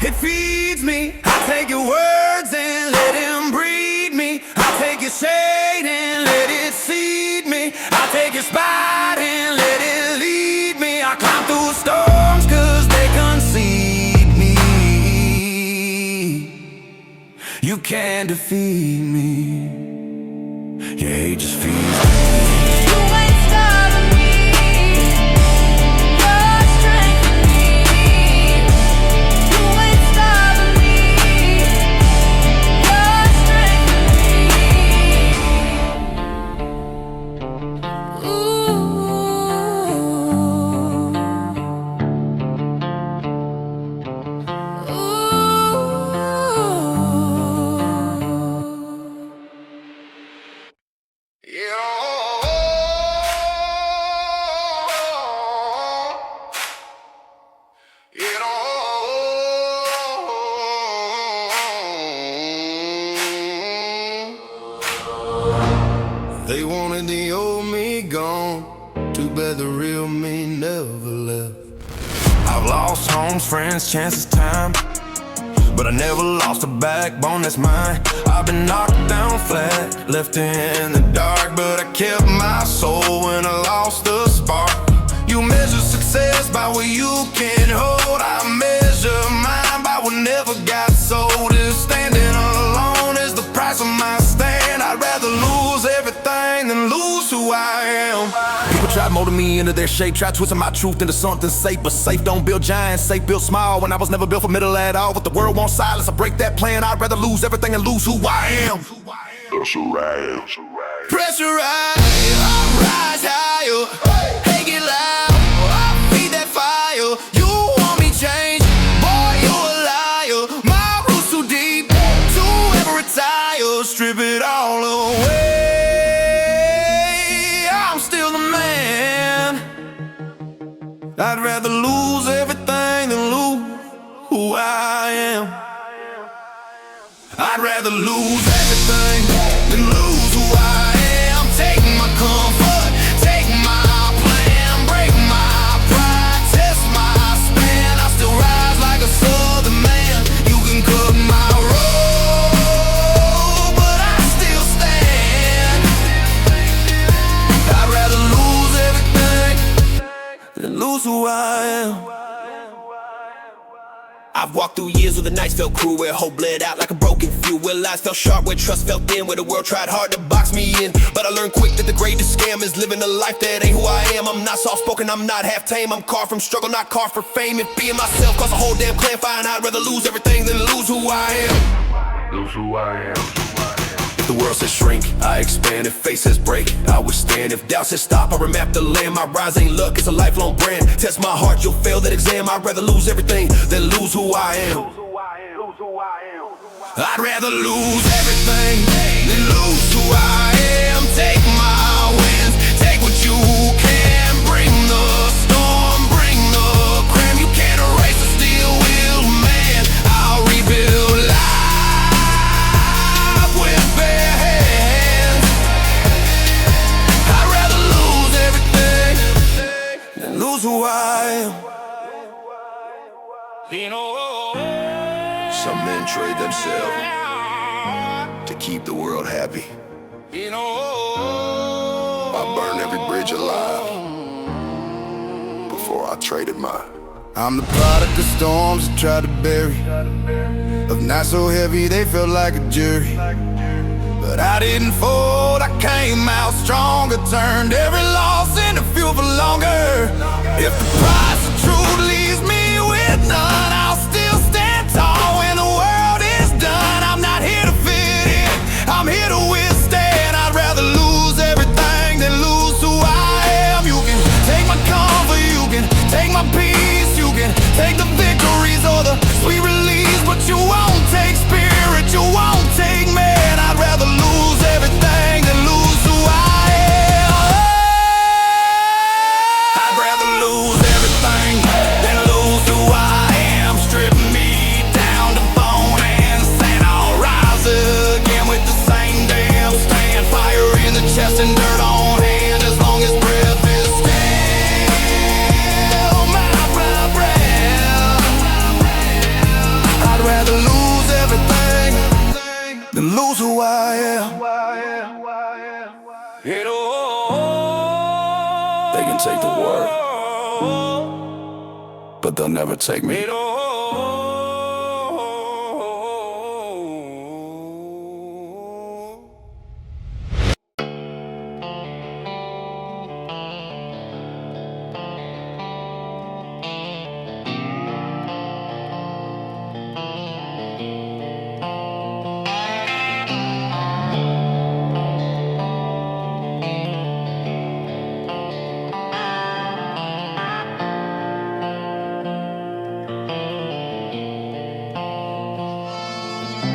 it feeds me. I take your words and let them breed me. I take your shade and let it seed me. I take your spite and let it lead me. I climb through storms cause they concede me. You can't defeat me. Your hate just feeds me. You ain't stopping me. You're strengthening me. You ain't stopping me. You're strengthening me. They wanted the old me gone. Too bad the real me never left. I've lost homes, friends, chances, time, but I never lost a backbone that's mine. I've been knocked down flat, left in the dark, but I kept my soul when I lost the spark. You measure success by what you can hold. I measure mine by what never got sold. Is standing alone is the price of my stand. I'd rather lose everything than lose who I am. People try molding me into their shape, try twisting my truth into something safe. But safe don't build giants, safe build small. When I was never built for middle at all. But the world won't silence, I break that plan. I'd rather lose everything and lose who I am. Pressurize, I rise higher. Hey, get loud, I feed that fire. You want me change, boy, you a liar. My roots too deep to ever retire. Strip it all away, I'm still the man. I'd rather lose everything than lose who I am. I'd rather lose everything than lose who I am. Take my comfort, take my plan, break my pride, test my span. I still rise like a southern man. You can cut my road, but I still stand. I've walked through years where the nights felt cruel, where hope bled out like a broken fuse, where lies felt sharp, where trust felt thin, where the world tried hard to box me in. But I learned quick that the greatest scam is living a life that ain't who I am. I'm not soft-spoken, I'm not half-tame. I'm carved from struggle, not carved for fame. If being myself costs a whole damn clan fire, I'd rather lose everything than lose who I am. Lose who I am. If the world says shrink, I expand. If fate says break, I withstand. If doubt says stop, I remap the land. My rise ain't luck, it's a lifelong brand. Test my heart, you'll fail that exam. I'd rather lose everything than lose who I am. I'd rather lose everything than lose who I am. Take my wins, take what you can. Bring the storm, bring the cram. You can't erase a steel-willed man. I'll rebuild life with bare hands. I'd rather lose everything than lose who I am. Some men trade themselves to keep the world happy. I burned every bridge alive before I traded mine. I'm the product of storms that tried to bury, of nights so heavy they felt like a jury. But I didn't fold, I came out stronger, turned every loss into fuel for longer. If the price of truth leaves me with none, I'll still stand tall when the world is done. I'm not here to fit in, I'm here to withstand. I'd rather lose everything than lose who I am. You can take my comfort, you can take my peace, you can take the victories or the sweet release, but you won't take spirit, you won't take man. I'd rather lose everything than lose who I am. I'd rather lose everything than lose who I am. Strip me down to bone and sand. I'll rise again with the same damn stand. Fire in the chest and dirt on hand, as long as breath is still my breath. I'd rather lose everything than lose who I am. They can take the world, but they'll never take me.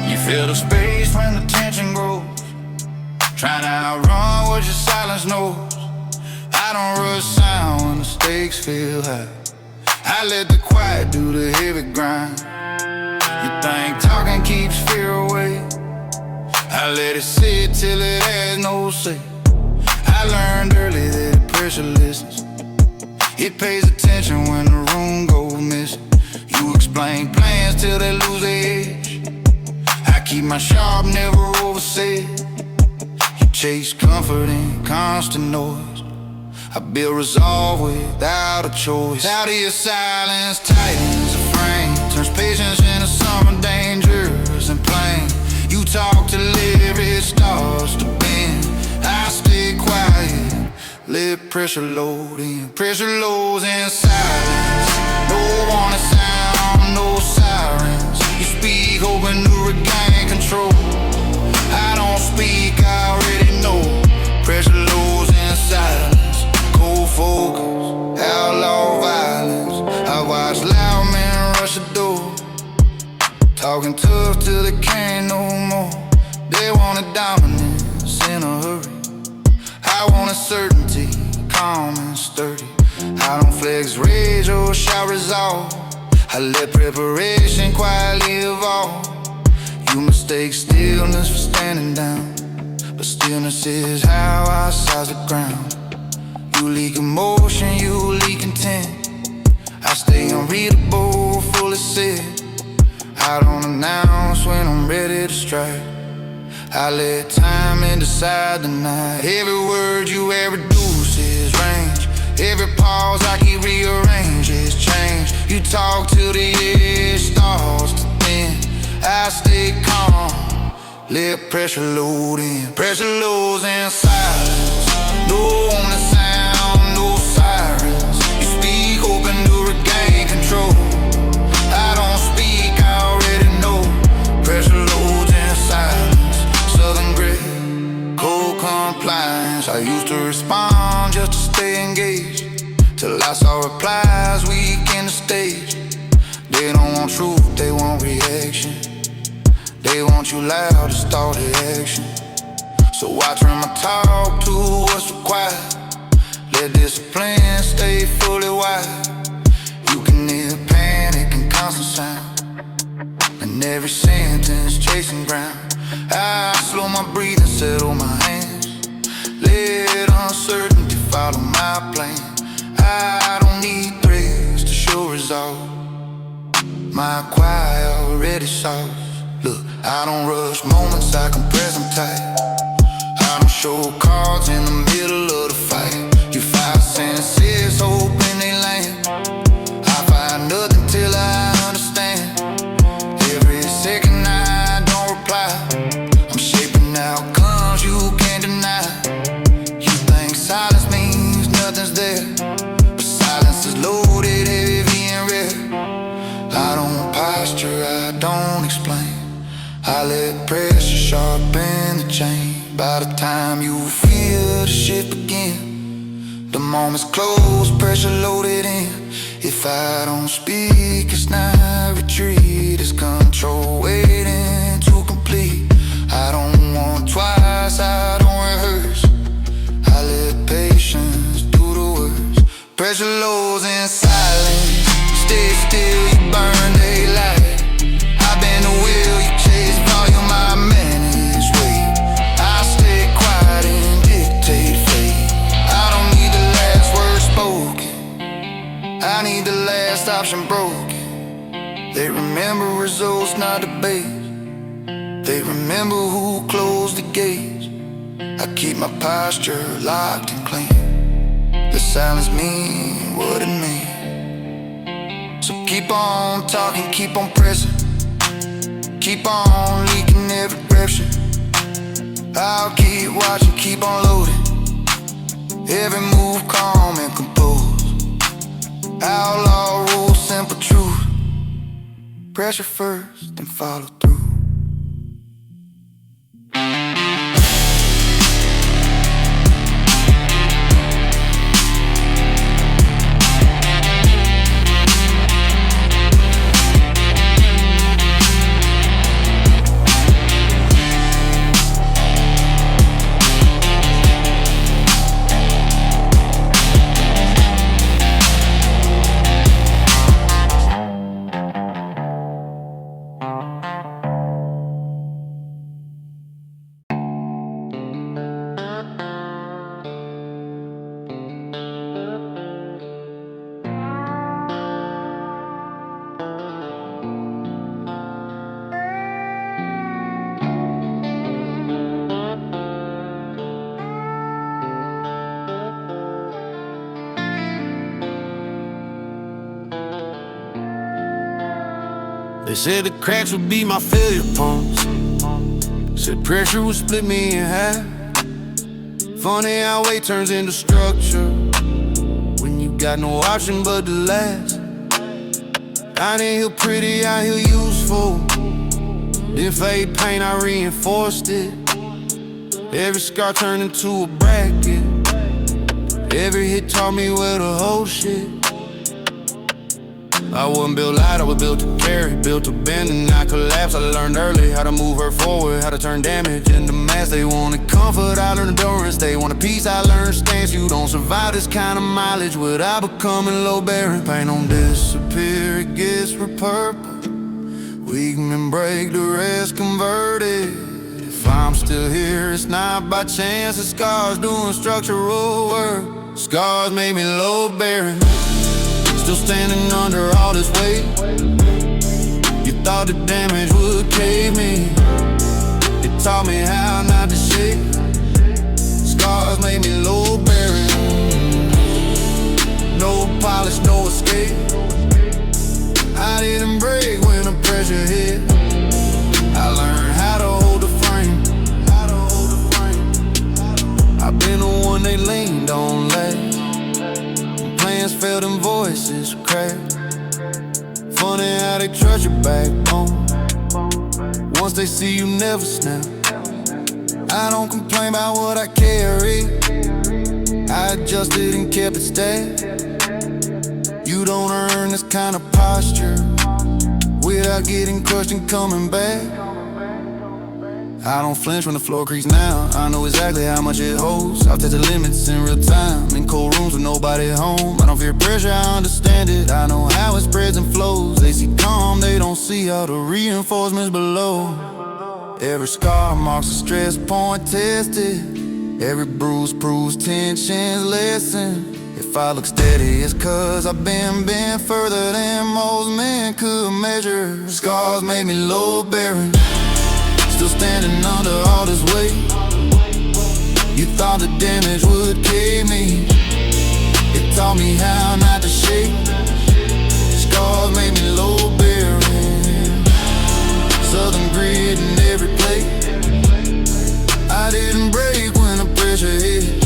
You feel the space when the tension grows, trying to outrun what your silence knows. I don't rush sound when the stakes feel high. I let the quiet do the heavy grind. You think talking keeps fear away, I let it sit till it has no say. I learned early that pressure listens, it pays attention when the room goes missing. You explain plans till they lose their edge, I keep my sharp, never oversaid. You chase comfort in constant noise, I build resolve without a choice. Out of your silence tightens the frame, turns patience into something dangerous and plain. You talk to live, it starts to bend. I stay quiet, let pressure load in. Pressure loads in silence, no warning sound, no sirens. You speak hoping to regain control, I don't speak, I already know. Pressure loads in silence, cold focus, outlaw violence. I watch loud men rush the door, talking tough till they can't no more. They wanted dominance in a hurry, I wanted certainty, calm and sturdy. I don't flex rage or shout resolve, I let preparation quietly evolve. You mistake stillness for standing down, but stillness is how I size the ground. You leak emotion, you leak intent, I stay unreadable, fully said. I don't announce when I'm ready to strike, I let time in decide the night. Every word you ever reduces range, Every pause I keep rearranges, change. You talk till the air starts to thin. I stay calm, let pressure load in. Pressure loads in silence, no on the sound, no sirens. You speak, hoping to regain control. I don't speak, I already know. Pressure loads in silence, southern grit, cold compliance. I used to respond just to stay engaged, till I saw replies weak in the stage. They don't want truth, they want reaction. They want you loud to start the action. So I turn my talk to what's required. Let discipline stay fully wide. You can hear panic and constant sound, and every sentence chasing ground. I slow my breathing, settle my hands. Let uncertainty follow my plan. I don't need threats to show resolve. My quiet already solved. Look, I don't rush moments, I compress them tight. I don't show cards in the middle of the fight. You 5 sentences, hoping they land. I find nothing till I understand. Every second I don't reply. I'm shaping outcomes you can't deny. You think silence means nothing's there, but silence is loaded, heavy and rare. I don't posture, I don't explain. I let pressure sharpen the chain. By the time you feel the shift begin, the moment's close, pressure loaded in. If I don't speak, it's not retreat, it's control waiting to complete. I don't want twice, I don't rehearse. I let patience do the worst. Pressure loads in silence, stay still, you burn daylight. I bend the wheel, you chase volume, I manage weight. I stay quiet and dictate fate. I don't need the last word spoken, I need the last option broken. They remember results, not debates. They remember who closed the gates. I keep my posture locked and clean. The silence mean what it means. So keep on talking, keep on pressing. Keep on leaking every direction. I'll keep watching, keep on loading. Every move calm and composed. Outlaw rule, simple truth. Pressure first, then follow through. They said the cracks would be my failure points. Said pressure would split me in half. Funny how weight turns into structure when you got no option but to last. I didn't heal pretty, I heal useful. Then fade pain, I reinforced it. Every scar turned into a bracket. Every hit taught me where to hold shit. I wasn't built light, I was built to carry. Built to bend and not collapse. I learned early how to move her forward, how to turn damage into mass. They wanted comfort, I learned endurance. They wanted peace, I learned stance. You don't survive this kind of mileage without becoming low bearing. Pain don't disappear, it gets repurposed. Weakmen break, the rest converted. If I'm still here, it's not by chance. The scars doing structural work. Scars made me low bearing. Still standing under all this weight. You thought the damage would cave me. It taught me how not to shake. Scars made me low bearing. knowledge, no escape. I didn't break when the pressure hit. I learned how to hold the frame. I've been the one they leaned on last. Plans failed and voices cracked. Funny how they trust your backbone. Once they see you never snap. I don't complain about what I carry. I adjusted and kept it steady. You don't earn this kind of posture without getting crushed and coming back. I don't flinch when the floor creaks now. I know exactly how much it holds. I've tested limits in real time. In cold rooms with nobody home. I don't fear pressure, I understand it. I know how it spreads and flows. They see calm, they don't see all the reinforcements below. Every scar marks a stress point tested. Every bruise proves tension's lesson. If I look steady, it's cause I've been bent further than most men could measure. Scars made me load-bearing, still standing under all this weight. You thought the damage would cave me. It taught me how not to shake. Scars made me load-bearing, southern grit in every plate. I didn't break when the pressure hit.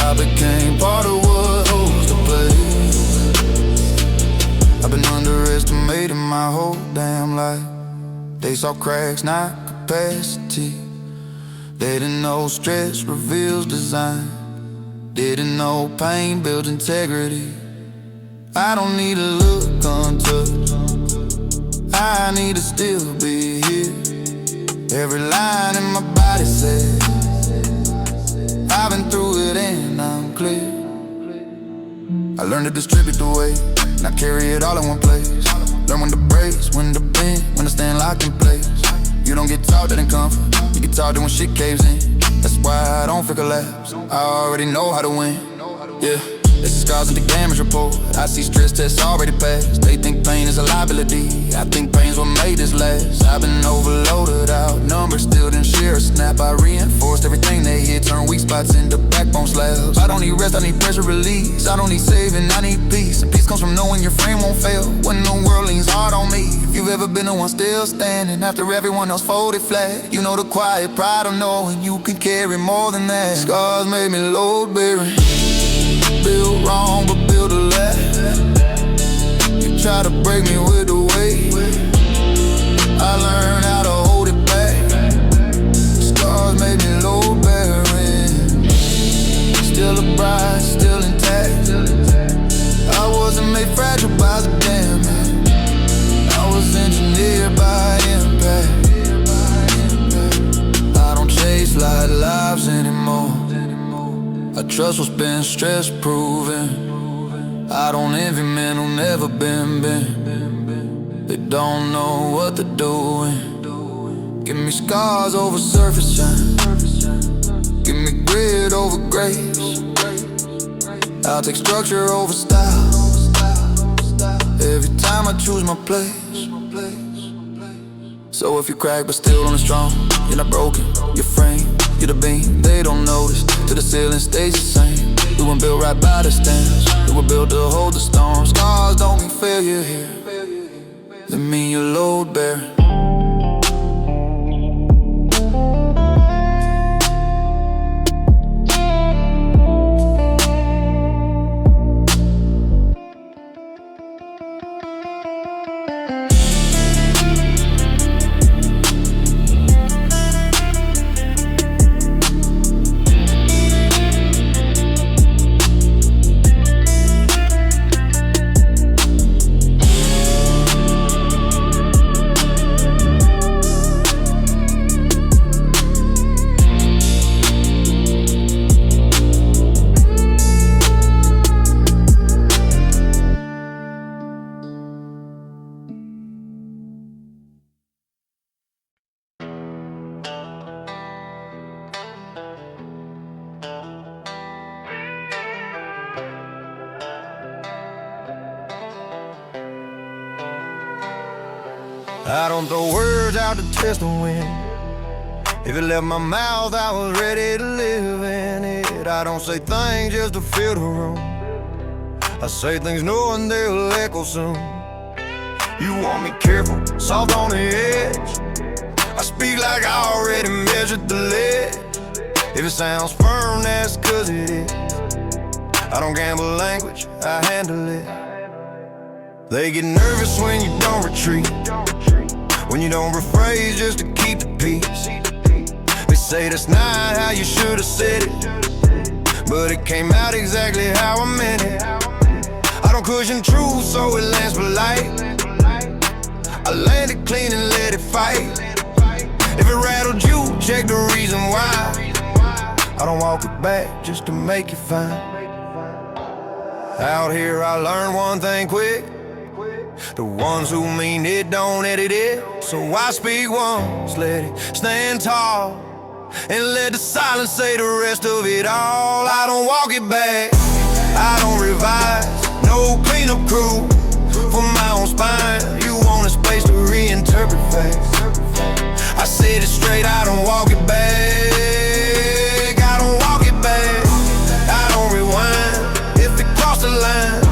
I became part of what holds the place. I've been underestimating my whole damn life. They saw cracks, not capacity. They didn't know stress reveals design. Didn't know pain builds integrity. I don't need to look untouched. I need to still be here. Every line in my body says I've been through it and I'm clear. I learned to distribute the weight, not carry it all in one place. Learn when to brace, when to bend, when to stand locked in place. You don't get taught that in comfort, you get taught that when shit caves in. That's why I don't fear collapse, I already know how to win. Yeah, this is scars in the damage report. I see stress tests already passed. They think pain is a liability, I think pain's what made this last. I've been overloaded, outnumbered, still didn't share a snap. I reinforced everything they hit, turned weak spots into backbone slabs. I don't need rest, I need pressure release. I don't need saving, I need peace. And peace comes from knowing your frame won't fail when the world leans hard on me. If you've ever been the one still standing after everyone else folded flat, you know the quiet pride of knowing you can carry more than that. Scars made me load-bearing, built wrong but built to last. You try to break me with the weight, I learned how to hold it back. Scars made me load-bearing, still a bride, still intact. I wasn't made fragile by the damage, I was engineered by impact. I don't chase light lives anymore, I trust what's been stress-proven. I don't envy men who never been bent. They don't know what they're doing. Give me scars over surface shine, give me grit over grace. I'll take structure over style every time I choose my place. So if you crack but still on the strong, you're not broken, you're framed, you're the beam. They don't notice till the ceiling stays the same. We weren't built right by the stands, we were built to hold the storm. Scars don't mean failure here, they mean you're load-bearing. I don't throw words out to test the wind. If it left my mouth, I was ready to live in it. I don't say things just to fill the room. I say things knowing they'll echo soon. You want me careful, soft on the edge. I speak like I already measured the ledge. If it sounds firm, that's cause it is. I don't gamble language, I handle it. They get nervous when you don't retreat, when you don't rephrase just to keep the peace. They say that's not how you should've said it, but it came out exactly how I meant it. I don't cushion truth so it lands polite. I land it clean and let it fight. If it rattled you, check the reason why. I don't walk it back just to make it fine. Out here I learned one thing quick: the ones who mean it don't edit it. So I speak once, let it stand tall, and let the silence say the rest of it all. I don't walk it back, I don't revise, no cleanup crew for my own spine. You want a space to reinterpret facts. I said it straight, I don't walk it back. I don't walk it back, I don't rewind. If it crossed the line,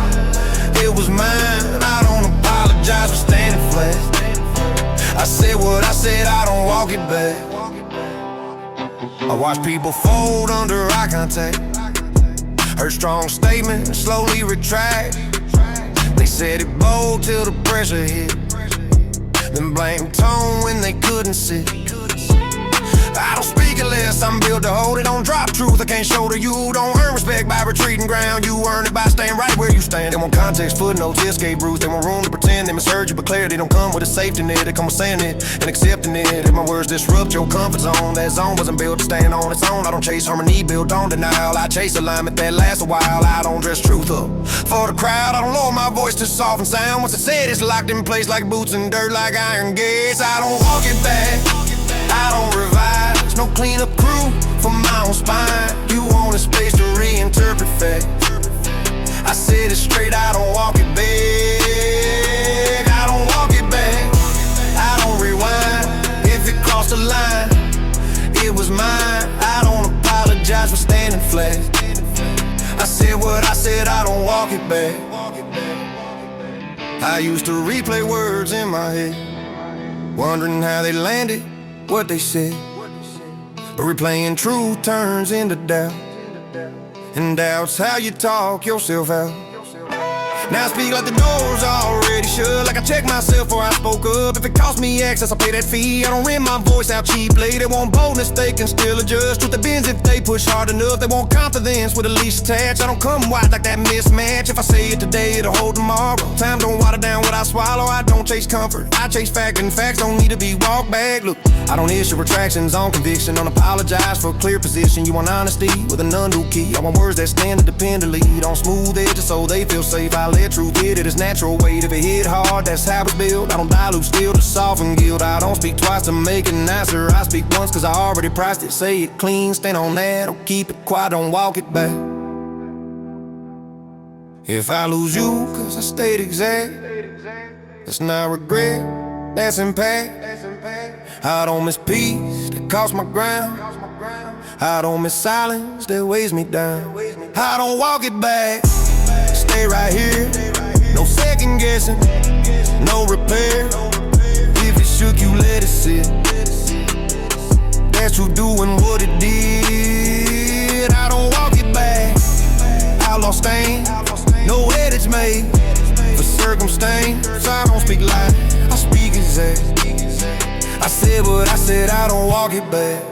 it was mine. I don't apologize for standing flat. I said what I said, I don't walk it back. I watch people fold under eye contact, heard strong statements slowly retract. They said it bold till the pressure hit, then blame tone when they couldn't sit. I don't speak unless I'm built to hold it. Don't drop truth I can't shoulder. You don't earn respect by retreating ground. You earn it by staying right where you stand. They want context, footnotes, escape routes. They want room to pretend they misheard you, but clarity don't come with a safety net. They come with saying it and accepting it. If my words disrupt your comfort zone, that zone wasn't built to stand on its own. I don't chase harmony built on denial. I chase alignment that lasts a while. I don't dress truth up for the crowd. I don't lower my voice to soften sound. Once I said it's locked in place like boots and dirt, like iron gates. I don't walk it back, I don't revise, no cleanup crew for my own spine. You want a space to reinterpret facts. I said it straight, I don't walk it back. I don't walk it back, I don't rewind. If it crossed the line, it was mine. I don't apologize for standing flat. I said what I said, I don't walk it back. I used to replay words in my head, wondering how they landed, what they said. But replaying truth turns into doubt, and doubt's how you talk yourself out. Now I speak like the door's already shut, like I checked myself before I spoke up. If it costs me access, I pay that fee. I don't rent my voice out cheaply. They want boldness, they can still adjust. Truth that bends if they push hard enough. They want confidence with a leash attached. I don't come wide like that mismatch. If I say it today, it'll hold tomorrow. Time don't water down what I swallow. I don't chase comfort, I chase fact, and facts don't need to be walked back. Look, I don't issue retractions on conviction. Don't apologize for a clear position. You want honesty with an undo key. I want words that stand independently, on smooth edges so they feel safe. I let truth hit it, it's natural weight. If it hit hard, that's how it's built. I don't dilute steel to soften guilt. I don't speak twice to make it nicer. I speak once cause I already priced it. Say it clean, stand on that. Don't keep it quiet, don't walk it back. If I lose you cause I stayed exact, that's not regret, that's impact. I don't miss peace that cost my ground. I don't miss silence that weighs me down. I don't walk it back, stay right here. No second guessing, no repair. If it shook you, let it sit. That's truth doing what it did. I don't walk it back, outlaw stain, no edits made for circumstance. I don't speak lies, I speak exact. I said what I said, I don't walk it back.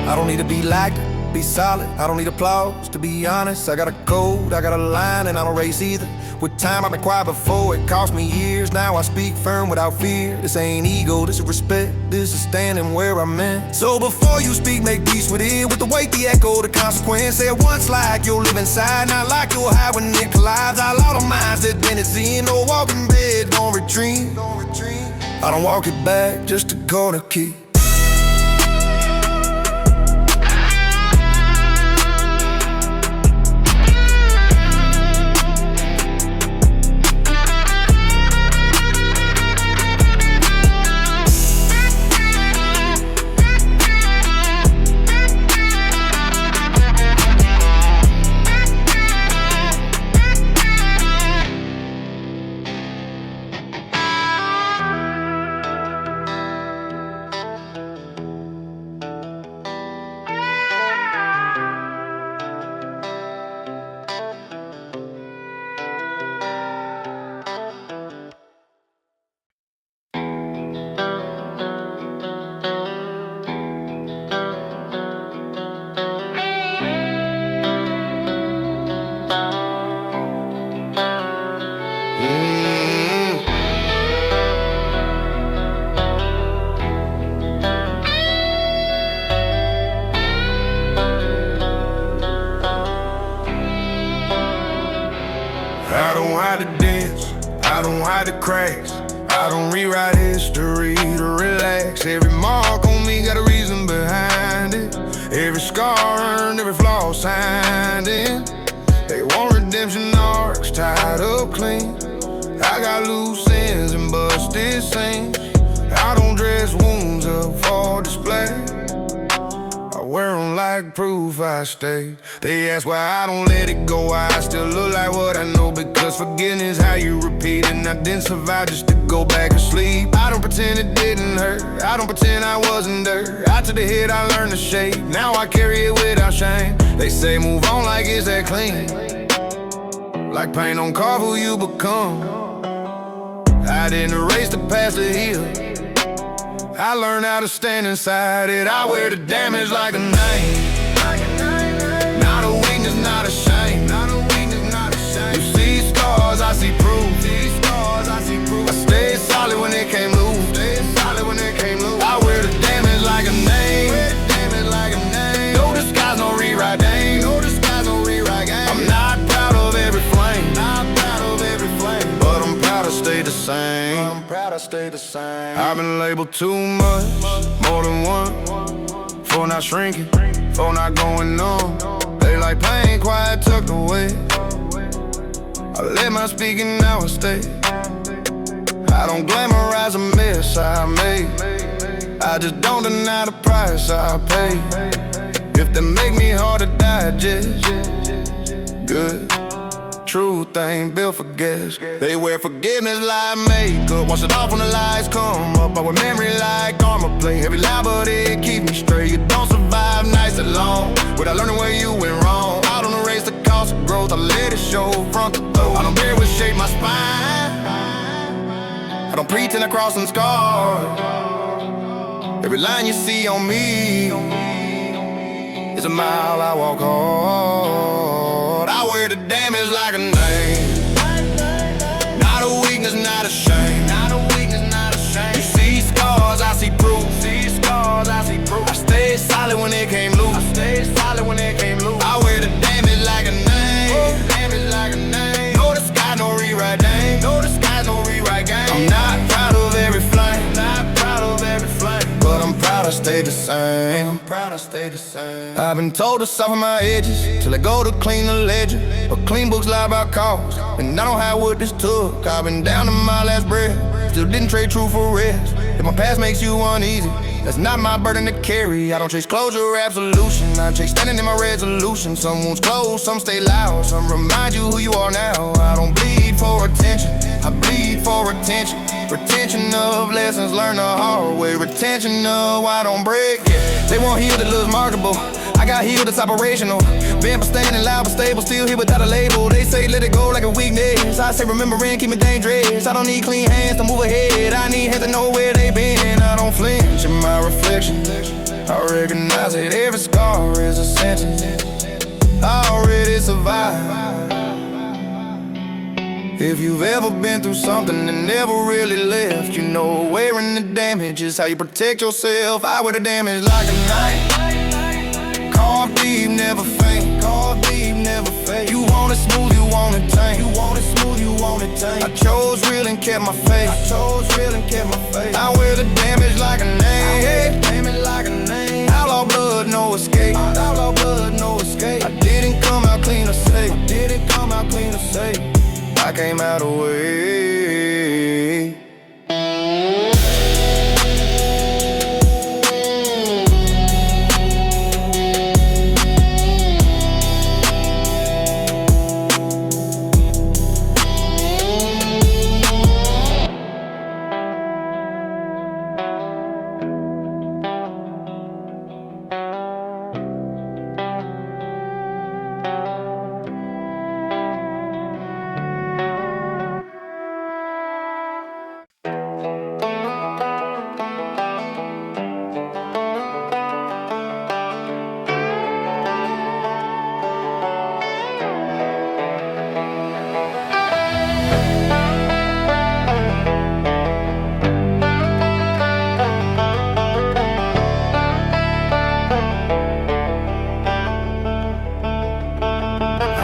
I don't need to be liked, be solid. I don't need applause, to be honest. I got a code, I got a line, and I don't race either. With time, I've been quiet before, it cost me years. Now I speak firm without fear. This ain't ego, this is respect. This is standing where I'm at. So before you speak, make peace with it. With the weight, the echo, the consequence. Say it once like you'll live inside, not like you'll hide when it collides. I lost the minds that then it's in. No walking bed, don't retreat. I don't walk it back just to go to keep. hide the cracks. I don't rewrite history to relax. Every mark on me got a reason behind it. Every scar earned, every flaw signed in. They want redemption arcs tied up clean. I got loose ends and busted seams. I don't dress wounds up for display. I wear them like proof I stay. They ask why I don't let it go. I still look like what I know, because forgiveness how you repeat it. And I didn't survive just to go back to sleep. I don't pretend it didn't hurt. I don't pretend I wasn't dirt. I took the hit, I learned the shape. Now I carry it without shame. They say move on like it's that clean. Like paint on carve who you become. I didn't erase the past to heal. I learned how to stand inside it. I wear the damage like a name. Not a weakness, not a shame. You see scars, I see proof. I stayed solid when it came loose. I wear the damage like a name. No disguise, no rewrite. I'm not proud of every flame, but I'm proud to stay the same. I've been labeled too much, more than one. For not shrinking, for not going on. They like pain, quiet, tucked away. I let my speaking now I stay. I don't glamorize a mess I made. I just don't deny the price I pay. If they make me hard to digest, good. Truth ain't built for guess. They wear forgiveness like makeup. Wash it off when the lights come up. I wear memory like armor plate. Heavy lie, but it keep me straight. You don't survive nights alone without learning where you went wrong. I don't erase the cost of growth. I let it show front to throat. I don't bear what shape my spine. I don't pretend I cross some scars. Every line you see on me is a mile I walk hard. I wear the damage like a name. Not a weakness, not a shame. You see scars, I see proof. I stayed solid when it came loose. I wear the damage like a name. No disguise, no rewrite game. I'm not proud of every flame, but I'm proud to stay the same. I've been told to soften my edges till I go to clean the ledger. But clean books lie about cause, and I don't have what this took. I've been down to my last breath, still didn't trade truth for rest. If my past makes you uneasy, that's not my burden to carry. I don't chase closure or absolution, I chase standing in my resolution. Some wounds close, some stay loud, some remind you who you are now. I don't bleed for attention, I bleed for attention. Retention of lessons learned the hard way. Retention of why I don't break, yeah. They want healed that looks marketable, I got healed that's operational. Been for standing loud but stable, still here without a label. They say let it go like a weakness, I say remembering, keep it dangerous. I don't need clean hands to move ahead, I need hands to know where they been. I don't flinch in my reflection, I recognize that every scar is a sentence. I already survived. If you've ever been through something and never really left, you know wearing the damage is how you protect yourself. I wear the damage like a knife. Carve deep, never faint. You want it smooth, you want it tame. I chose real and kept my faith. I wear the damage like a name. Outlaw blood, no escape. I didn't come out clean or safe. I came out away.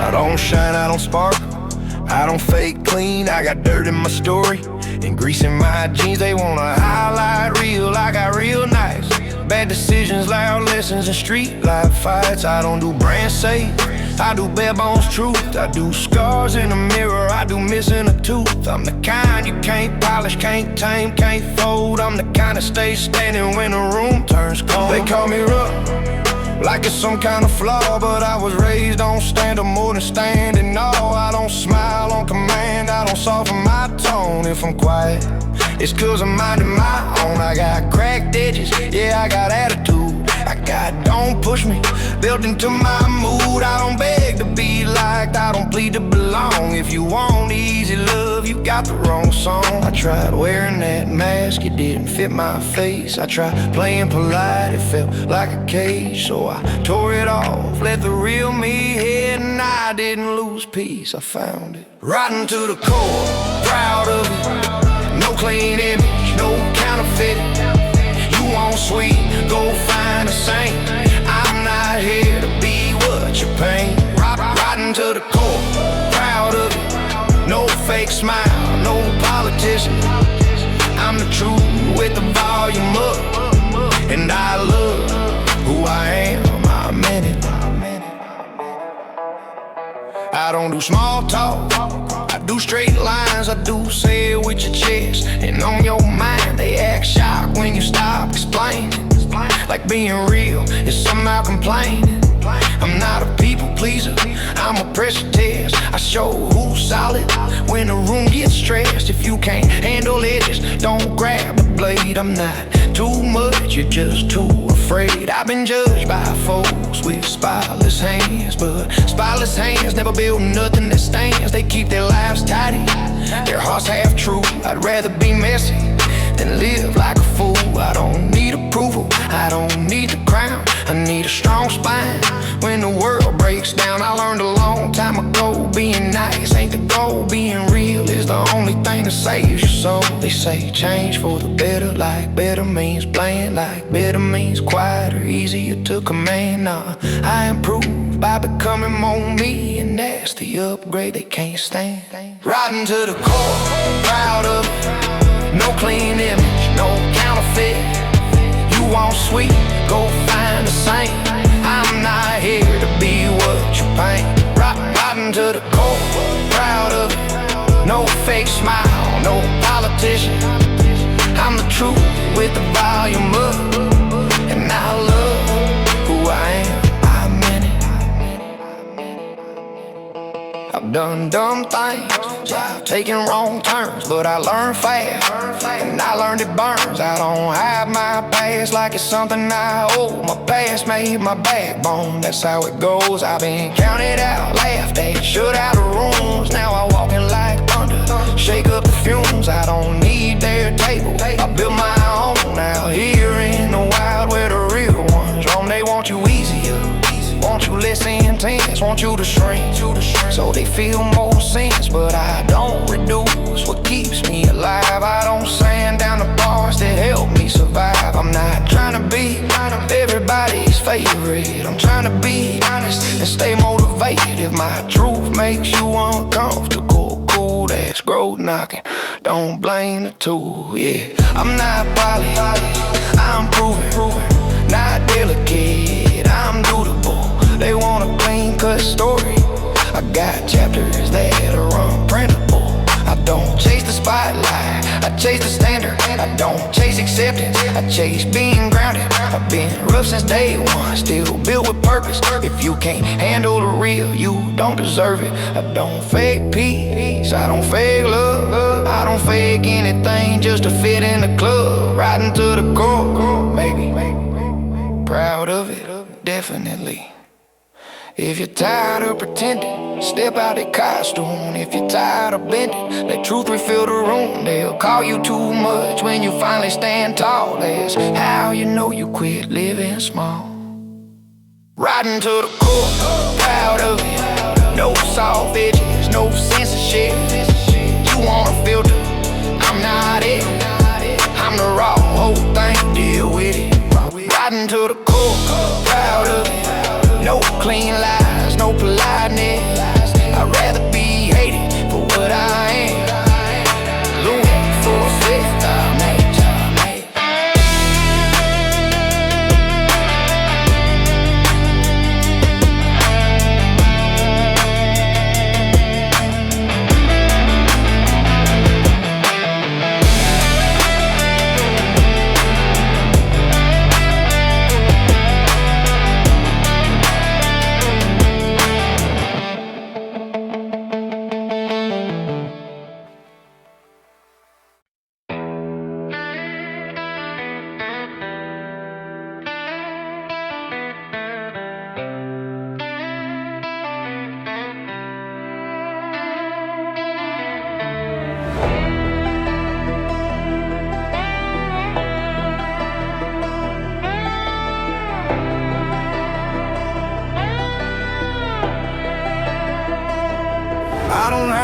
I don't shine, I don't sparkle, I don't fake clean, I got dirt in my story and grease in my jeans. They wanna highlight real, I got real nice. Bad decisions, loud lessons, and street life fights. I don't do brand safe, I do bare bones truth. I do scars in the mirror, I do missing a tooth. I'm the kind you can't polish, can't tame, can't fold. I'm the kind that stays standing when the room turns cold. They call me rough, like it's some kind of flaw, but I was raised on stand up more than standing. No, I don't smile on command, I don't soften my tone if I'm quiet. It's 'cause I'm minding my own. I got cracked edges, yeah, I got attitude. I got don't push me, built into my mood. I don't beg to be liked, I don't plead to belong. If you want easy love, you got the wrong song. I tried wearing that mask, it didn't fit my face. I tried playing polite, it felt like a cage. So I tore it off, let the real me hit, and I didn't lose peace, I found it. Riding to the core, proud of it. No clean image, no counterfeit. You want sweet, go find a saint. I'm not here to be what you paint. Riding to the core, proud of it. No fake smile, no politician. I'm the truth with the volume up, and I love who I am, I meant it. I don't do small talk, I do straight lines. I do say it with your chest and on your mind. They act shocked when you stop explaining, like being real is somehow complaining. I'm not a people pleaser, I'm a pressure test. I show who's solid when the room gets stressed. If you can't handle edges, don't grab the blade. I'm not too much, you're just too afraid. I've been judged by folks with spotless hands, but spotless hands never build nothing that stands. They keep their lives tidy, their hearts half true. I'd rather be messy than live like a fool. I don't need approval, I don't need the crown. I need a strong spine when the world breaks down. I learned a long time ago, being nice ain't the goal. Being real is the only thing that saves your soul. They say change for the better, like better means bland, like better means quieter, easier to command. Nah, I improve by becoming more me, and that's the upgrade they can't stand. Riding to the core, proud of it. No clean image, no counterfeit. You want sweet, go find a saint. I'm not here to be what you paint. Riding to the core, proud of it. No fake smile, no politician. I'm the truth with the volume up, and I love who I am, I meant it. I've done dumb things, I've taken wrong turns, but I learned fast, and I learned it burns. I don't hide my past like it's something I owe. My past made my backbone, that's how it goes. I've been counted out, laughed at, shut out of rooms. Now I walk in like thunder, shake up the fumes. I don't need their table, I built my own out here in the wild where the real ones roam. They want you easier, want you less intense, want you to shrink, so they feel more sense. But I don't reduce what keeps me alive. I don't sand down the bars that help me survive. I'm not trying to be everybody's favorite, I'm trying to be honest and stay motivated. If my truth makes you uncomfortable, cool, that's growth knocking, don't blame the tool, yeah. I'm not polished, I'm proven, not delicate, I'm dutable. They want a clean cut story, I got chapters that are unprintable. I don't chase the spotlight, I chase the standard. I don't chase acceptance, I chase being grounded. I've been rough since day one, still built with purpose. If you can't handle the real, you don't deserve it. I don't fake peace, I don't fake love, I don't fake anything just to fit in the club. Riding to the core, baby, proud of it, definitely. If you're tired of pretending, step out of costume. If you're tired of bending, let truth refill the room. They'll call you too much when you finally stand tall. That's how you know you quit living small. Riding to the core, proud of it. No soft edges, no censorship. You want a filter, I'm not it. I'm the raw whole thing, deal with it. Riding to the core, proud of it. No clean lies, no politeness. I'd rather be hated for what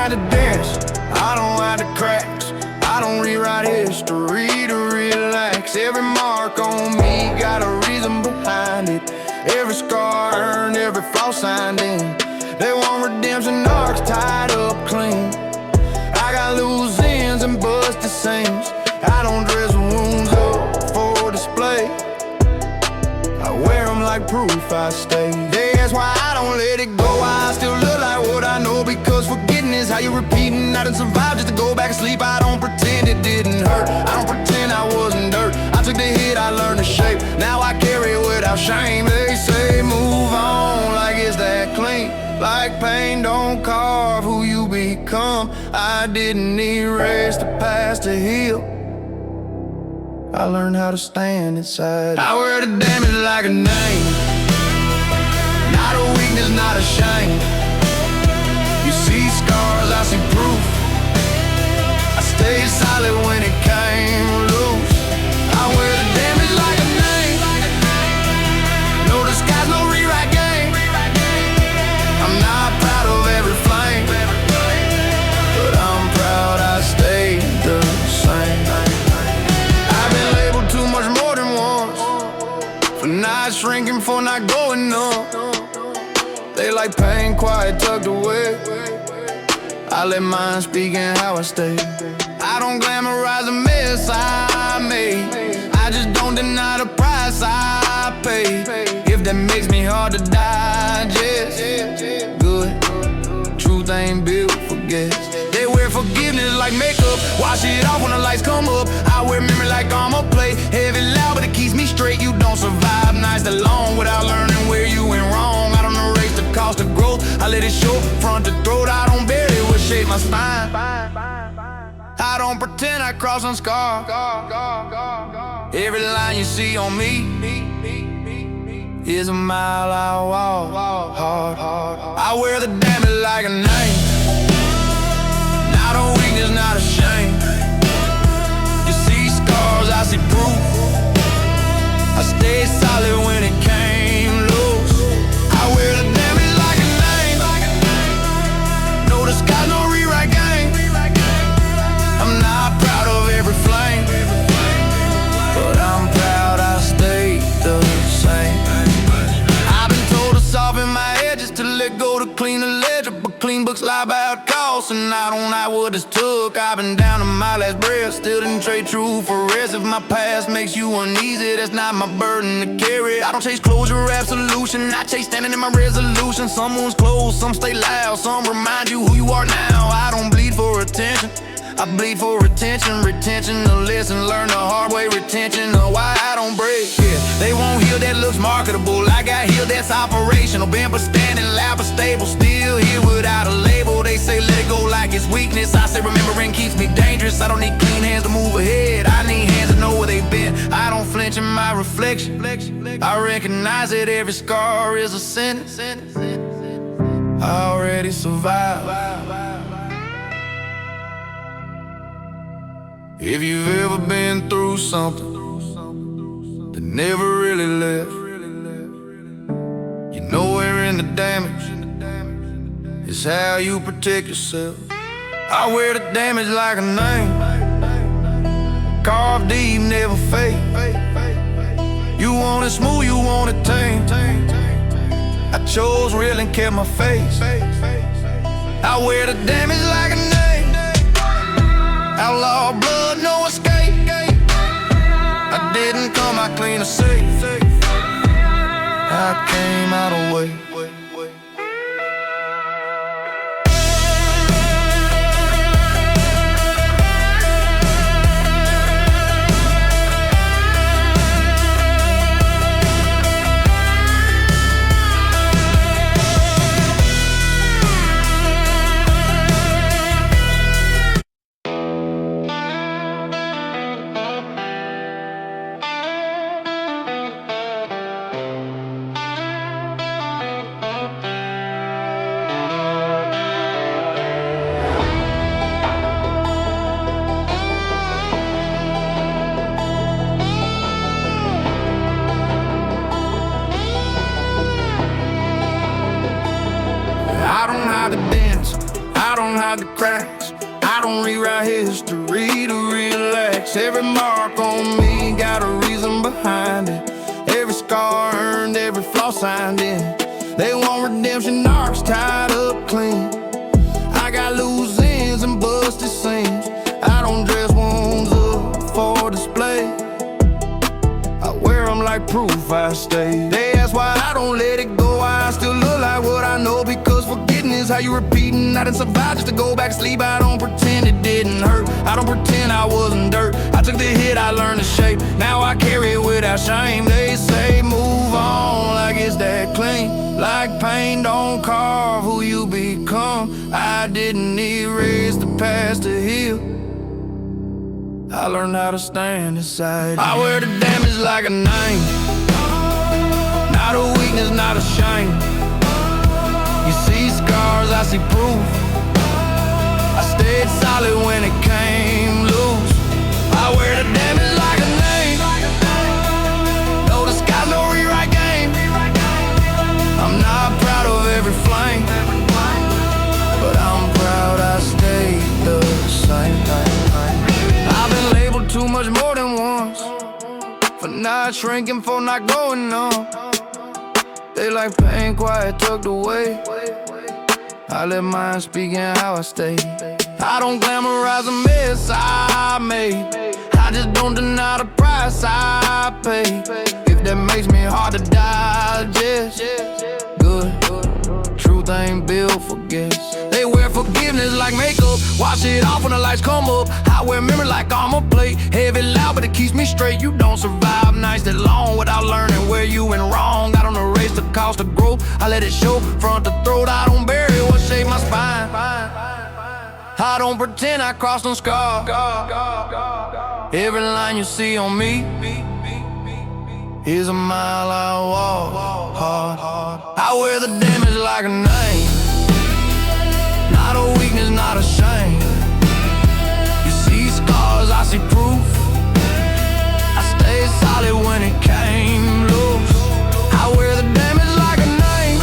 hide the dents, I don't hide the cracks. I don't rewrite history to relax. Every mark on me got a reason behind it. Every scar earned, every flaw signed in. They want redemption arcs tied up clean. I got loose ends and busted seams. I don't dress wounds up for display. I wear them like proof I stay. They ask why I don't let it go, why I still look like what I know. Because forgetting is how you repeating. I done survived just to go back and sleep. I don't pretend it didn't hurt, I don't pretend I wasn't dirt. I took the hit, I learned to shape. Now I carry it without shame. They say move on like it's that clean. Like pain don't carve who you become. I didn't erase the past to heal. I learned how to stand inside. I wear the damage like a name. Not a weakness, not a shame. You see scars, I see proof. I stayed solid when it came loose. I wear the damage like a name. No disguise, no rewrite game. I'm not proud of every flame, but I'm proud I stayed the same. I've been labeled too much more than once, for not shrinking, for not going up. They like pain quiet tucked away. I let mine speak in how I stay. I don't glamorize the mess I made, I just don't deny the price I pay. If that makes me hard to digest, good. Truth ain't built for guests. They wear forgiveness like makeup, wash it off when the lights come up. I wear memory like I'm a play. Heavy loud, but it keeps me straight. You don't survive nights that long without learning where you went wrong. I don't erase the cost of growth, I let it show front to throat. I don't bury what shaped my spine. I don't pretend I cross unscarred. Every line you see on me is a mile I walk. Hard. I wear the damage like a name. Not a weakness, not a shame. You see scars, I see proof. I stayed solid when it came loose. I wear the damage like a name. No disguise, no rewrite game. I'm not proud of every flame, but I'm proud I stayed the same. I've been told to soften my edges, to let go, to clean the ledger. But clean books lie about cost, and I don't like what it's took. I've been down to my last breath, still didn't trade true for rest. If my past makes you uneasy, that's not my burden to carry. I don't chase closure or absolution, I chase standing in my resolution. Some wounds close, some stay loud, some remind you who you are now. I don't bleed for attention, I bleed for retention. Retention to listen, learn the hard way. Retention of why I don't break. Yeah, they won't heal that looks marketable. I got healed that's operational. Been but standing loud but stable. Still here without a label. They say let it go like it's weakness. I say remembering keeps me dangerous. I don't need clean hands to move ahead, I need hands to know where they've been. I don't flinch in my reflection, I recognize that every scar is a sentence. I already survived. If you've ever been through something that never really left, you know we're in the damage, it's how you protect yourself. I wear the damage like a name, carved deep, never fake. You want it smooth, you want it tame. I chose real and kept my face. I wear the damage like a name. Outlaw blood, no escape. I didn't come out clean or safe, I came out of way. hide the cracks. I don't rewrite history to relax. Every mark on me got a reason behind it. Every scar earned, every flaw signed in. They want redemption arcs tied up clean. I got loose ends and busted seams. I don't dress wounds up for display. I wear them like proof I stay. They ask why I don't let it go. I still look like what I know, because forgetting is how you repeating. I didn't survive just to go back to sleep. I don't pretend it didn't hurt. I don't pretend I wasn't dirt. I took the hit, I learned to shape. Now I carry it without shame. They say move on like it's that clean. Like pain don't carve who you become. I didn't erase the past to heal. I learned how to stand inside. I wear the damage like a name. Not a weakness, not a shame. You see scars, I see proof. I stayed solid when it came loose. I wear the damage like a name. No disguise, no rewrite game. I'm not proud of every flame, but I'm proud I stayed the same. I've been labeled too much more than once, for not shrinking, for not going on. They like pain quiet, tucked away. I let mine speak in how I stay. I don't glamorize a mess I made. I just don't deny the price I pay. If that makes me hard to digest, good. Truth ain't built for guests. They wear forgiveness like makeup. Wash it off when the lights come up. I wear memory like I'm a plate. Heavy loud, but it keeps me straight. You don't survive nights that long without learning where you went wrong. I don't erase the cost of growth. I let it show front to throat. I don't bury what shaped my spine. I don't pretend I crossed no scar. Every line you see on me is a mile I walk hard. I wear the damage like a name. Not a weakness, not a shame. You see scars, I see proof. I stayed solid when it came loose. I wear the damage like a name.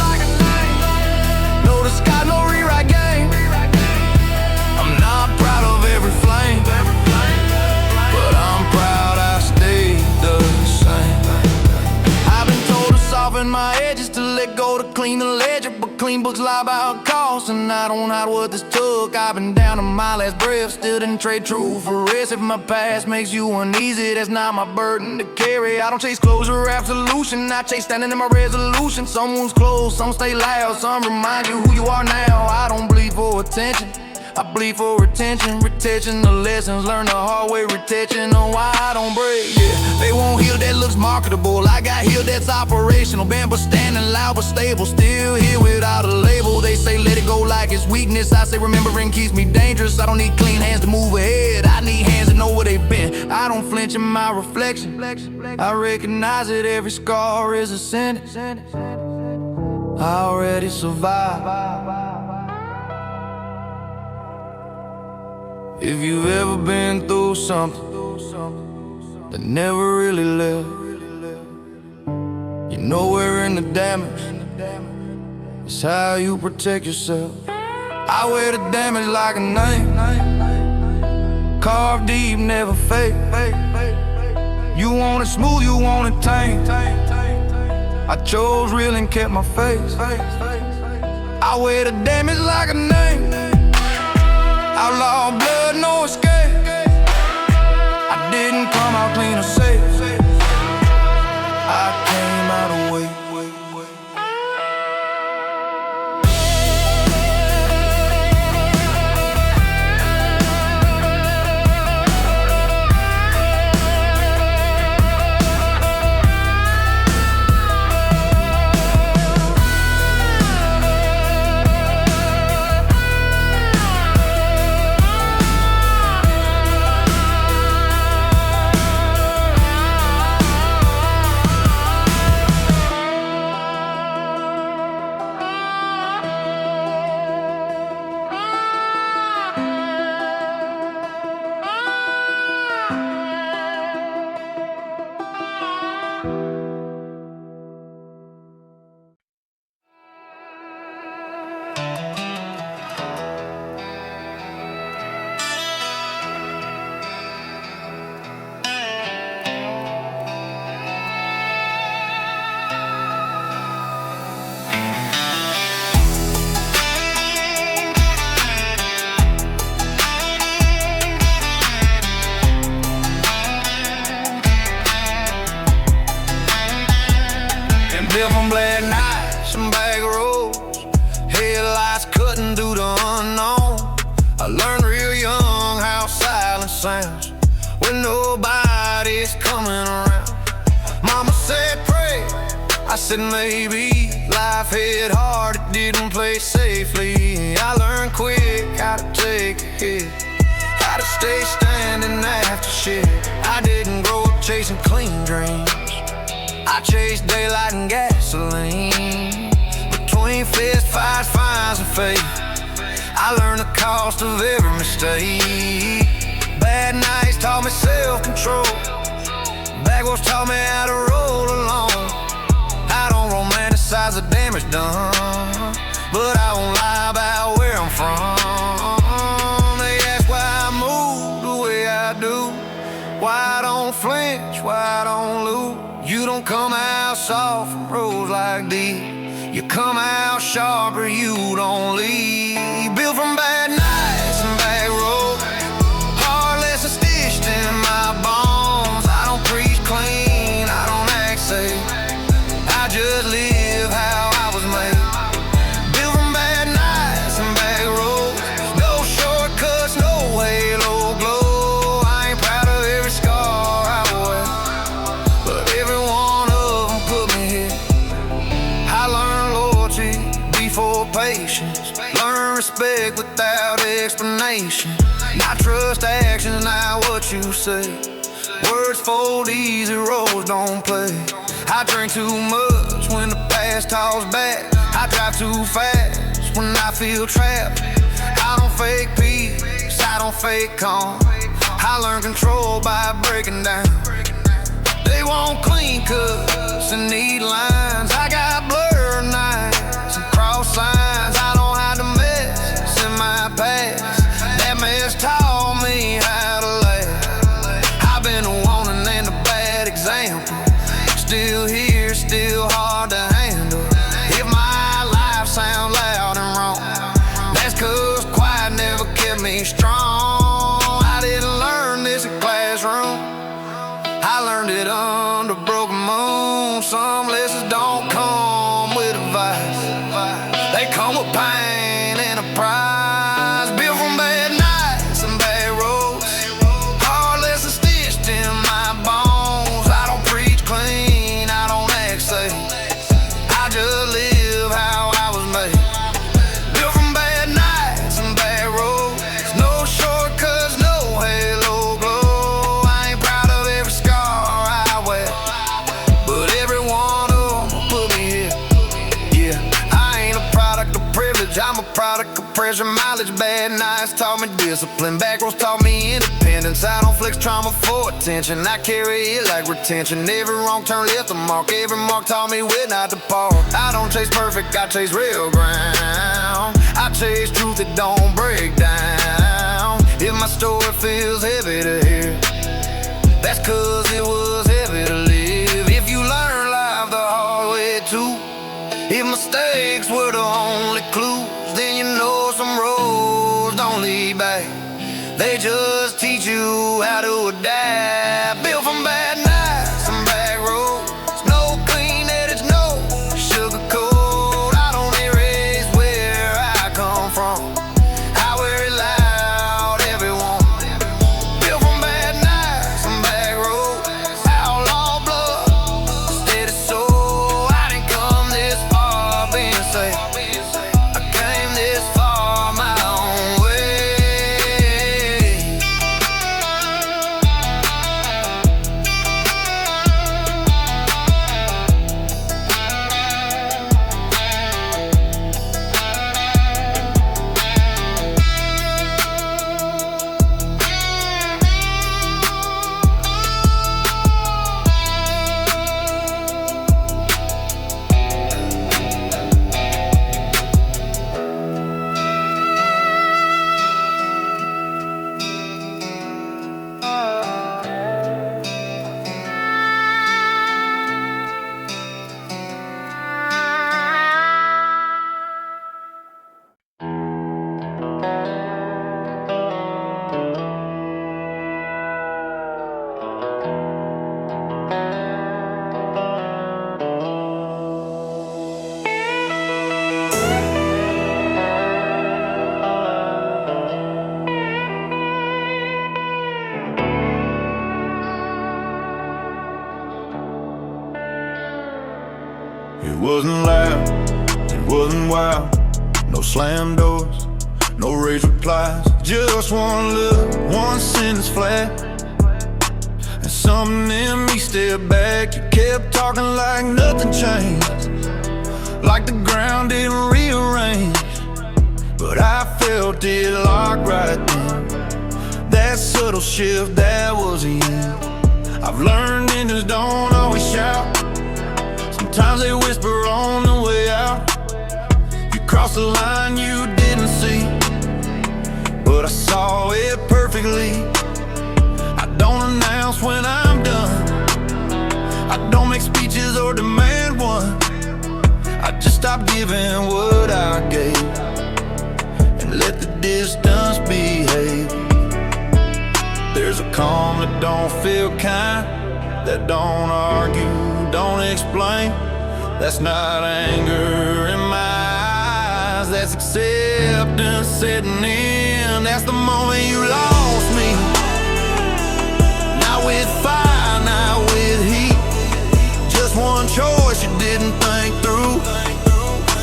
No disguise, no rewrite game. I'm not proud of every flame, but I'm proud I stayed the same. I've been told to soften my edges, to let go, to clean the ledger, but clean books lie about cost, and I don't hide what this took. I've been down to my last breath, still didn't trade truth for rest. If my past makes you uneasy, that's not my burden to carry. I don't chase closure or absolution, I chase standing in my resolution. Some wounds close, some stay loud, some remind you who you are now. I don't bleed for attention, I bleed for retention. Retention of lessons learned the hard way. Retention on why I don't break. Yeah, they won't heal that looks marketable. I got healed that's operational. Been but standing loud but stable. Still here without a label. They say let it go like it's weakness. I say remembering keeps me dangerous. I don't need clean hands to move ahead. I need hands that know where they've been. I don't flinch in my reflection. I recognize that every scar is a sentence. I already survived. If you've ever been through something that never really left, you know we're in the damage. It's how you protect yourself. I wear the damage like a name, carved deep, never fake. You want it smooth, you want it tame. I chose real and kept my face. I wear the damage like a name. Outlaw blood, no escape. I didn't come out clean or safe. I came out away. Built from black nights and back roads, headlights cutting through the unknown. I learned real young how silence sounds when nobody's coming around. Mama said pray, I said maybe. Life hit hard, it didn't play safely. I learned quick how to take a hit, how to stay standing after shit. I didn't grow up chasing clean dreams, I chased daylight and gasoline. Between fist fights, fines, and faith, I learned the cost of every mistake. Bad nights taught me self-control, backwards taught me how to roll alone. I don't romanticize the damage done, but I won't lie about where I'm from. They ask why I move the way I do, why I don't flinch, why I don't lose. You don't come out soft from roads like these, you come out sharper, you don't leave. Built from bad nights and back roads, hard lessons stitched in my bones. I don't preach clean, I don't act safe, I just live how I was made. Built from bad nights and back roads, no shortcuts, no halo glow. I ain't proud of every scar I wear, but every one of them put me here. I learned loyalty before patience, learn respect without explanation. Not trust actions, not what you say. Words fold easy, roads don't play. I drink too much when the past talks back, I drive too fast when I feel trapped. I don't fake peace, I don't fake calm, I learn control by breaking down. They want clean cuts and neat lines, I got blurred nights and cross signs. I don't hide the mess in my past, that mess taught me how to laugh. I've been a warning and a bad example, still here, still hard to handle. If my life sounds loud and wrong, that's cause quiet never kept me strong. I didn't learn this in classroom, I learned it under broken moon. Some lessons don't come with advice, they come with pain and a prize. Built from bad nights and bad roads, hard lessons stitched in my bones. I don't preach clean, I don't act safe, I just live how I was made. Built from bad nights and bad roads, no shortcuts, no halo glow. I ain't proud of every scar I wear, but every one of them put me here. Yeah, I ain't a product of privilege, I'm a product of pressure, mileage. Bad nights taught me discipline, back roads taught me independence. I don't flex trauma for attention, I carry it like retention. Every wrong turn left a mark, every mark taught me where not to park. I don't chase perfect, I chase real ground, I chase truth that don't break down. If my story feels heavy to hear, that's cause it was heavy to live. If you learn life the hard way too, if mistakes were the only clues, then you know some roads don't lead back, they just teach you how to adapt. Built from bad nights and back roads, no clean edits, no sugarcoat. I don't erase where I come from, I wear it loud, everyone. Built from bad nights and back roads, how It wasn't loud, it wasn't wild. No slam doors, no raised replies. Just one look, one sentence flat. And something in me stepped back. You kept talking like nothing changed, like the ground didn't rearrange. But I felt it locked right then. That subtle shift, that was the end. I've learned ninjas don't always shout. Sometimes they whisper on the way out. You crossed the line you didn't see, but I saw it perfectly. I don't announce when I'm done. I don't make speeches or demand one. I just stop giving what I gave and let the distance behave. There's a calm that don't feel kind, that don't argue, don't explain. That's not anger in my eyes, that's acceptance setting in. That's the moment you lost me. Not with fire, not with heat. Just one choice you didn't think through,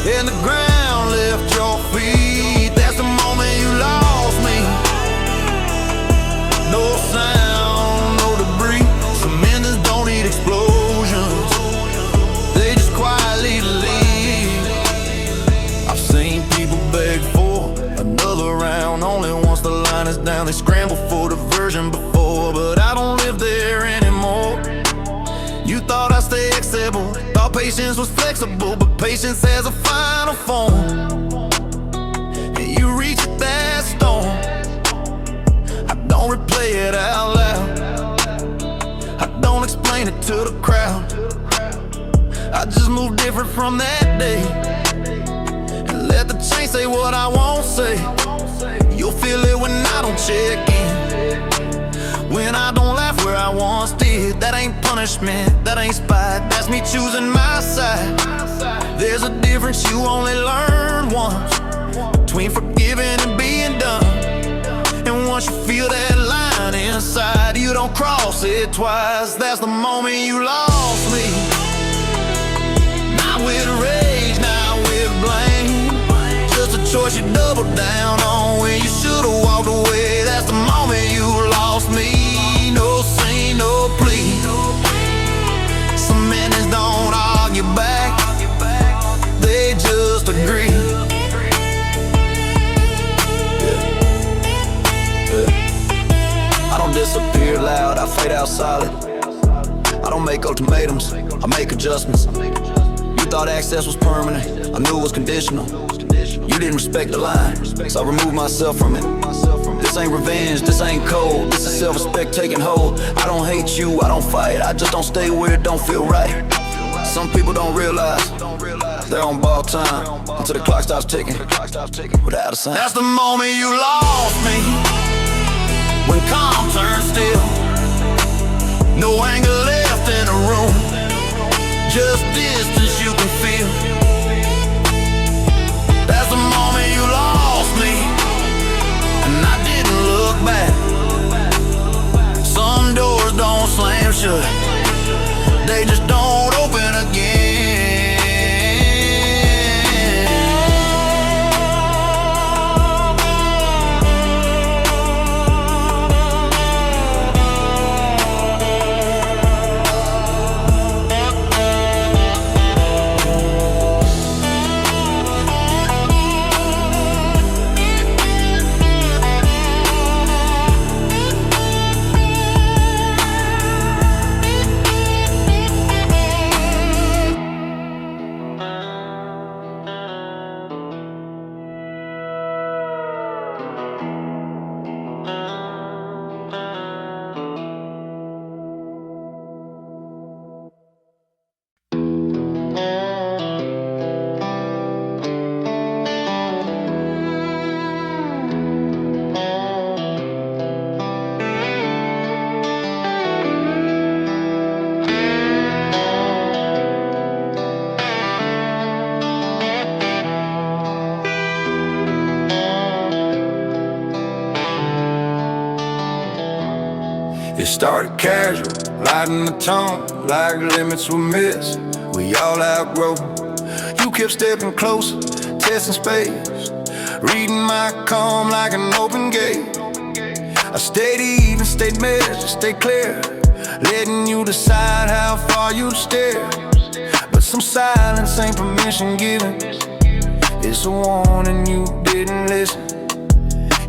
and the ground left your feet. That's the moment you lost me. No sound, no debris. Some engines don't need explosions, they just quietly leave. I've seen people beg for another round. Only once the line is down, they scramble for the version before. But I don't live there anymore. You thought I'd stay acceptable, thought patience was flexible, but patience has a final form, and you reach that storm. I don't replay it out loud, I don't explain it to the crowd. I just move different from that day, and let the chain say what I won't say. You'll feel it when I don't check in, when I don't laugh where I once did. That ain't punishment, that ain't spite, that's me choosing my side. There's a difference you only learn once, between forgiving and being done. And once you feel that line inside, you don't cross it twice. That's the moment you lost me. Not with rage, not with blame, just a choice you doubled down on when you should've walked away. That's the moment you lost me. No scene, no plea. Some minutes don't argue back, they just agree. I don't disappear loud, I fade out solid. I don't make ultimatums, I make adjustments. You thought access was permanent, I knew it was conditional. You didn't respect the line, so I removed myself from it. This ain't revenge, this ain't cold, this is self-respect taking hold. I don't hate you, I don't fight, I just don't stay where it don't feel right. Some people don't realize they're on ball time until the clock stops ticking without a sign. That's the moment you lost me, when calm turns still. No anger left in the room, just distance you can feel. That's the moment you lost me, and I didn't look back. Some doors don't slam shut, they just don't open again. started casual, lighting the tone like limits were missed. We all outgrow. You kept stepping closer, testing space, reading my calm like an open gate. I stayed even, stayed measured, stayed clear, letting you decide how far you'd stare. But some silence ain't permission given. It's a warning you didn't listen.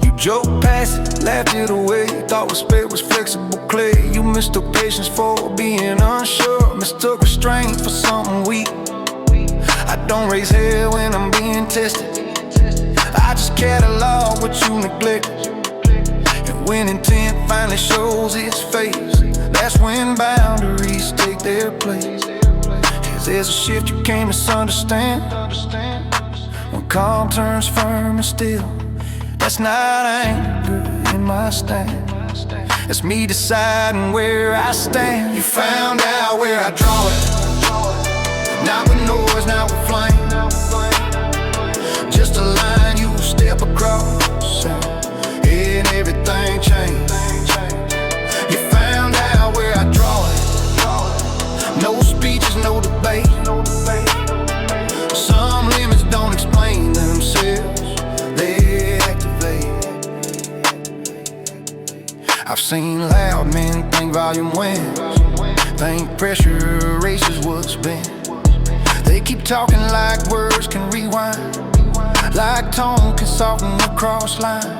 You joked past it, laughed it away, thought respect was flexible clay. You mistook patience for being unsure, mistook restraint for something weak. I don't raise hell when I'm being tested. I just catalog what you neglected. And when intent finally shows its face, that's when boundaries take their place. 'Cause there's a shift you can't misunderstand. When calm turns firm and still, that's not anger in my stand. It's me deciding where I stand. You found out where I draw it, not with noise, not with flame. Just a line you step across, and everything changed. You found out where I draw it. No speeches, no debate. Some limits don't explain themselves, they activate. I've seen loud men think volume wins, think pressure erases what's been. They keep talking like words can rewind, like tone can soften the cross line.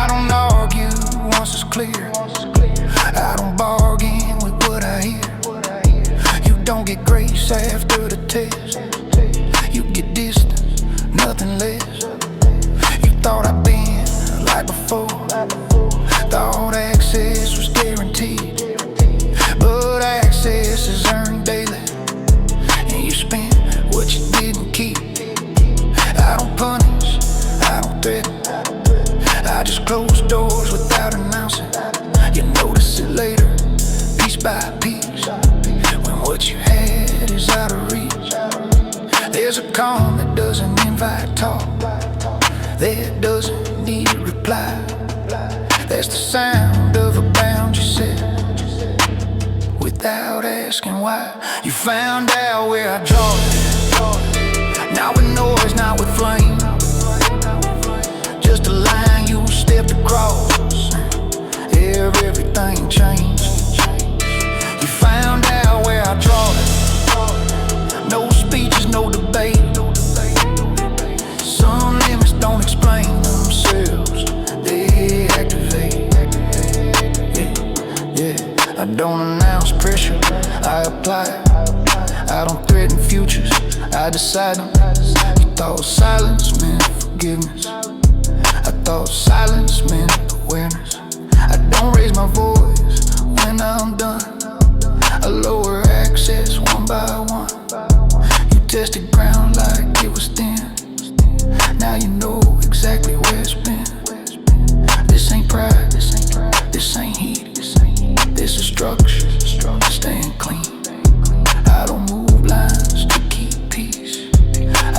I don't argue once it's clear, I don't bargain with what I hear. You don't get grace after the test, you get distance, nothing less. You thought I'd been like before, thought access was guaranteed, but access is earned daily, and you spent what you didn't keep. I don't punish, I don't threaten, I just close doors without announcing. You notice it later, piece by piece, when what you had is out of reach. There's a calm that doesn't invite talk, that doesn't need a reply. That's the sound of a boundary set, without asking why. You found out where I draw it, not with noise, not with flame. Just a line you stepped across, everything changed. You found out where I draw it. No speeches, no debate. Some limits don't explain themselves, they activate. Yeah. I don't announce pressure, I apply it. I don't threaten futures, I decide them. You thought silence meant forgiveness, I thought silence meant awareness. I don't raise my voice when I'm done, I lower access one by one. You tested ground like it was thin, now you know exactly where it's been. This ain't pride, this ain't heat, this is structure, staying clean. I don't move lines to keep peace,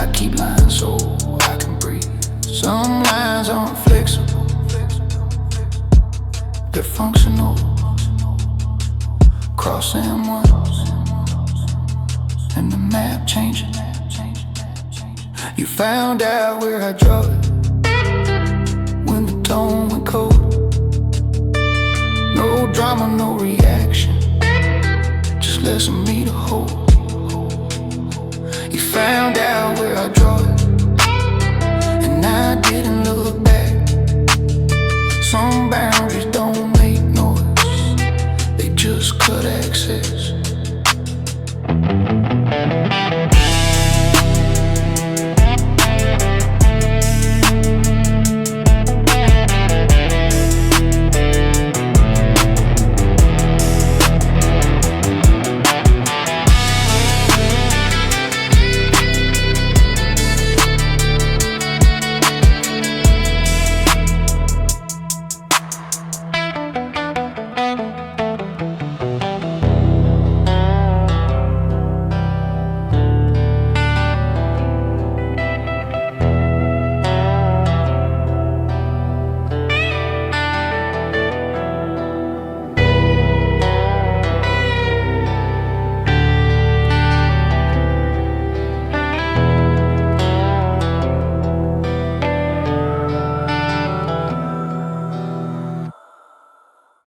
I keep lines so I can breathe. Some lines aren't flexible, they're functional. Crossing once, and the map changing. You found out where I draw it, when the tone went cold. No drama, no reaction, just lesson me to hold. You found out where I draw it, and I didn't look back. Some bound